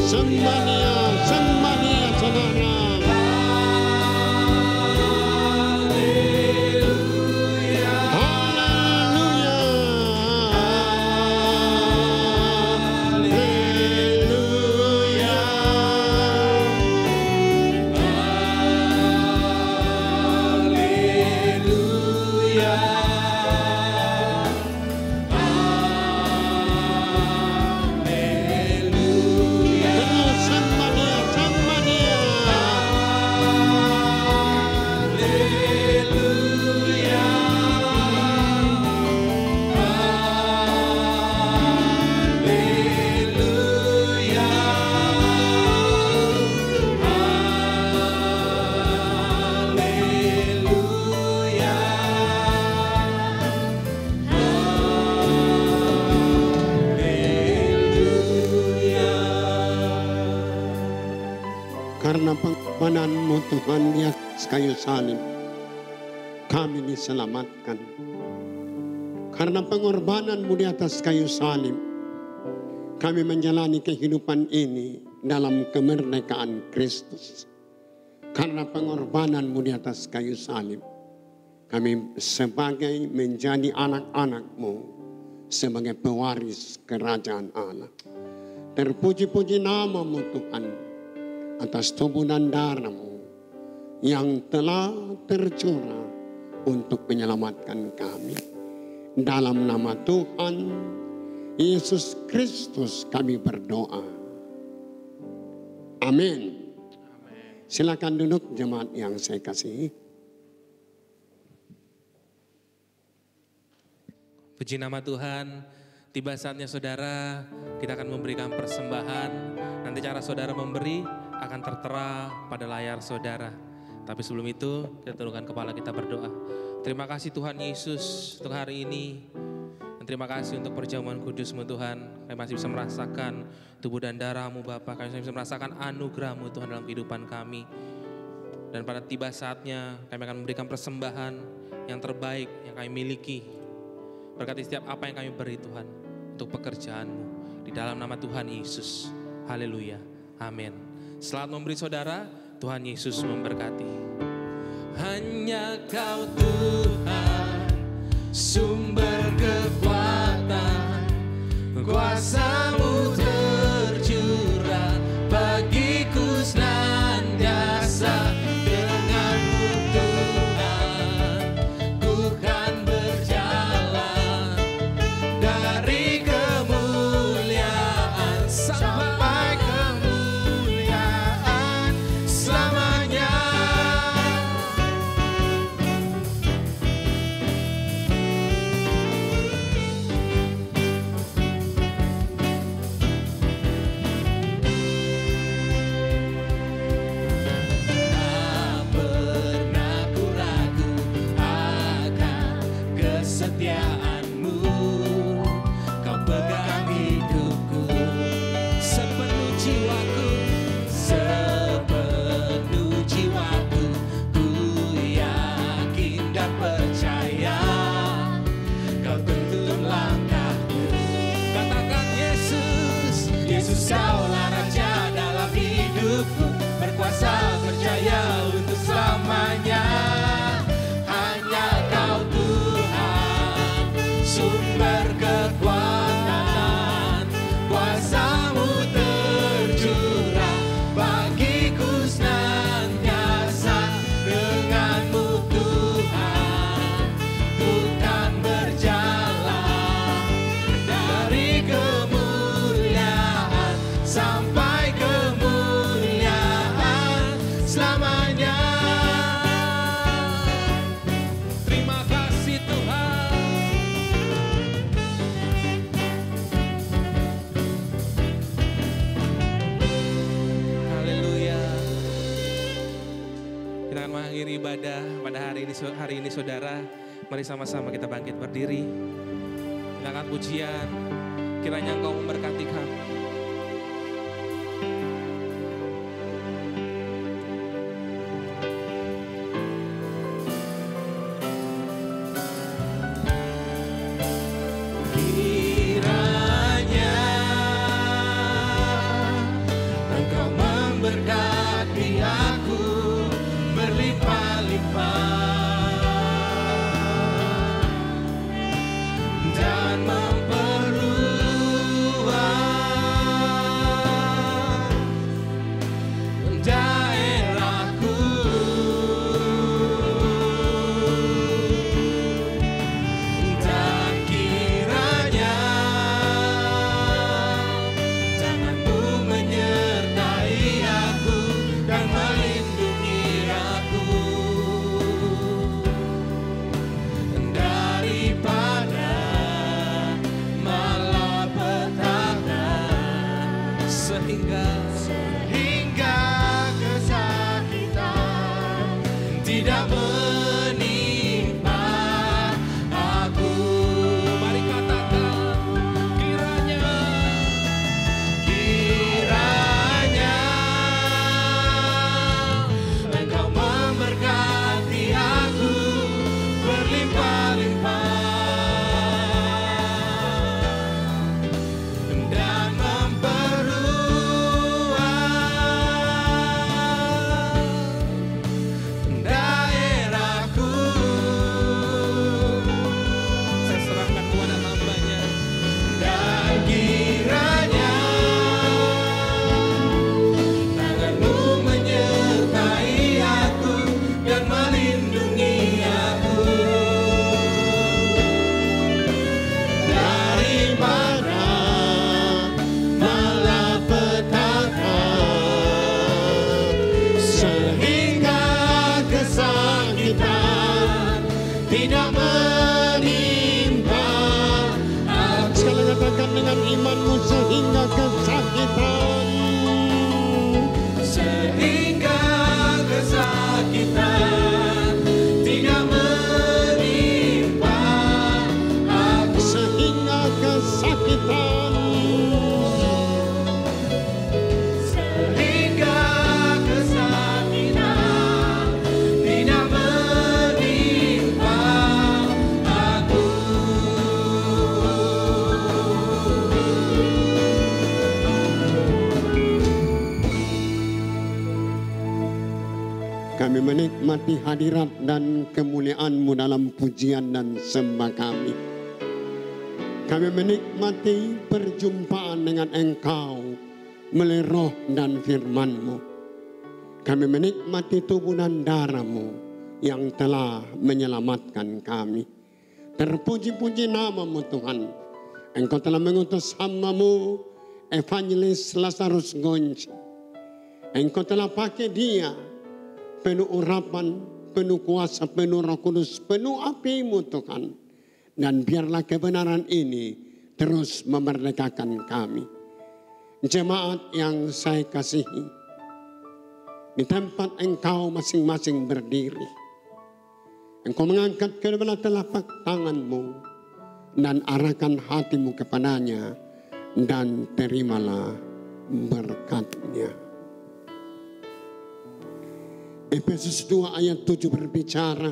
Sembah Dia, saudara. Karena pengorbananmu Tuhan di atas kayu salib, kami diselamatkan. Karena pengorbananmu di atas kayu salib, kami menjalani kehidupan ini dalam kemerdekaan Kristus. Karena pengorbananmu di atas kayu salib, kami sebagai menjadi anak-anak-Mu, sebagai pewaris kerajaan Allah. Terpuji-puji nama-Mu Tuhan, atas tubuh dan darah-Mu yang telah tercurah untuk menyelamatkan kami. Dalam nama Tuhan Yesus Kristus kami berdoa. Amin. Silakan duduk jemaat yang saya kasihi. Puji nama Tuhan. Tiba saatnya saudara, kita akan memberikan persembahan. Nanti cara saudara memberi akan tertera pada layar saudara. Tapi sebelum itu, kita tundukkan kepala, kita berdoa. Terima kasih Tuhan Yesus untuk hari ini. Dan terima kasih untuk perjamuan kudus-Mu Tuhan. Kami masih bisa merasakan tubuh dan darah-Mu Bapa. Kami masih bisa merasakan anugerah-Mu Tuhan dalam kehidupan kami. Dan pada tiba saatnya kami akan memberikan persembahan yang terbaik yang kami miliki. Berkati setiap apa yang kami beri Tuhan untuk pekerjaan-Mu. Di dalam nama Tuhan Yesus. Haleluya. Amin. Selamat memberi saudara. Tuhan Yesus memberkati. Hanya Kau Tuhan, sumber kekuatan, kuasa-Mu tercurah bagiku senantiasa. Dengan-Mu Tuhan, ku kan berjalan dari kemuliaan sampai kemuliaan selamanya. Tak pernah ku ragu akan kesetiaan-Mu. Kau pegang hidupku sepenuh jiwaku, sepenuh jiwaku. Ku yakin dan percaya Kau tuntun langkahku. Katakan Yesus, Yesus Kaulah Raja dalam hidupku, berkuasa berjaya untuk selamanya. Hanya Kau Tuhan, sumber kekuatan, kuasa-Mu tercurah bagiku senantiasa. Dengan-Mu Tuhan, ku kan berjalan dari kemuliaan sampai kemuliaan selamanya. Terima kasih Tuhan. Haleluya. Kita akan mengakhiri ibadah pada hari ini saudara. Mari sama-sama kita bangkit berdiri. Kita angkat pujian. Kiranya Engkau memberkati kami. Kiranya Engkau memberkati aku berlimpah-limpah dan memperluas sehingga kesakitan tidak menimpa aku, sehingga kesakitan sehingga kesakitan tidak menimpa aku. Kami menikmati hadirat dan kemuliaan-Mu dalam pujian dan sembah kami. Kami menikmati perjumpaan dengan Engkau melalui roh dan firman-Mu. Kami menikmati tubuh dan darah-Mu yang telah menyelamatkan kami. Terpuji-puji nama-Mu Tuhan. Engkau telah mengutus hamba-Mu, Evangelis Lazarus Gonci. Engkau telah pakai dia penuh urapan, penuh kuasa, penuh Roh Kudus, penuh api-Mu Tuhan. Dan biarlah kebenaran ini terus memerdekakan kami. Jemaat yang saya kasihi, di tempat Engkau masing-masing berdiri, Engkau mengangkat kedua telapak tangan-Mu dan arahkan hati-Mu kepadanya, dan terimalah berkat-Nya. Efesus 2 ayat 7 berbicara,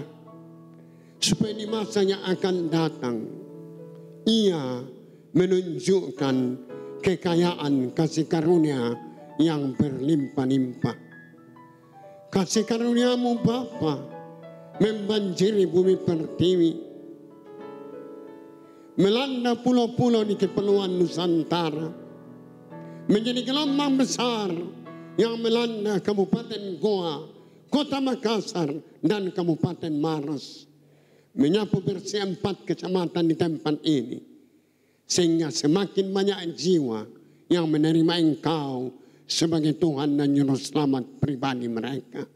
supaya di masa yang akan datang, Ia menunjukkan kekayaan kasih karunia yang berlimpah-limpah. Kasih karunia-Mu Bapa membanjiri bumi pertiwi, melanda pulau-pulau di kepulauan Nusantara, menjadi gelombang besar yang melanda Kabupaten Goa, Kota Makassar, dan Kabupaten Maros, menyapu bersih 4 kecamatan di tempat ini, sehingga semakin banyak jiwa yang menerima Engkau sebagai Tuhan dan Juru Selamat pribadi mereka.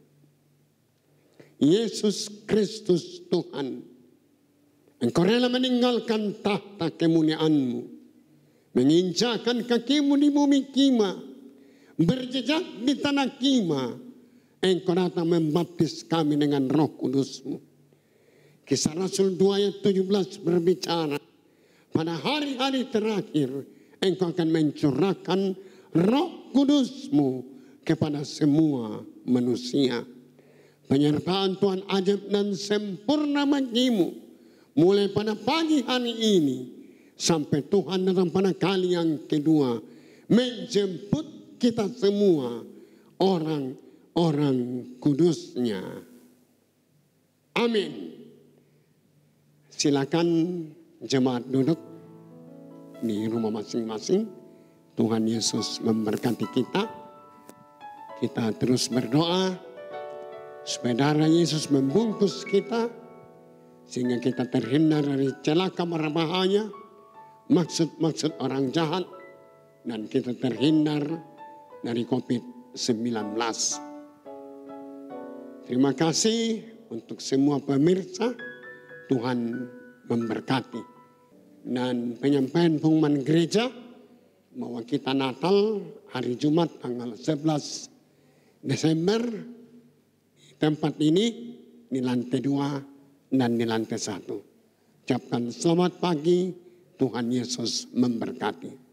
Yesus Kristus Tuhan, Engkau rela meninggalkan tahta kemuliaan-Mu, menginjakkan kaki-Mu di bumi Kima, berjejak di tanah Kima. Engkau datang membaptis kami dengan Roh Kudus-Mu. Kisah Rasul 2 ayat 17 berbicara, pada hari-hari terakhir Engkau akan mencurahkan Roh Kudus-Mu kepada semua manusia. Penyertaan Tuhan ajaib dan sempurna bagi-Mu, mulai pada pagi hari ini sampai Tuhan datang pada kali yang kedua, menjemput kita semua orang kudusnya. Amin. Silakan jemaat duduk di rumah masing-masing. Tuhan Yesus memberkati kita. Kita terus berdoa supaya darah Yesus membungkus kita, sehingga kita terhindar dari celaka mara bahaya, maksud-maksud orang jahat, dan kita terhindar dari COVID-19. Terima kasih untuk semua pemirsa. Tuhan memberkati. Dan penyampaian pengumuman gereja bahwa kita Natal hari Jumat tanggal 11 Desember di tempat ini di lantai 2 dan di lantai 1. Ucapkan selamat pagi, Tuhan Yesus memberkati.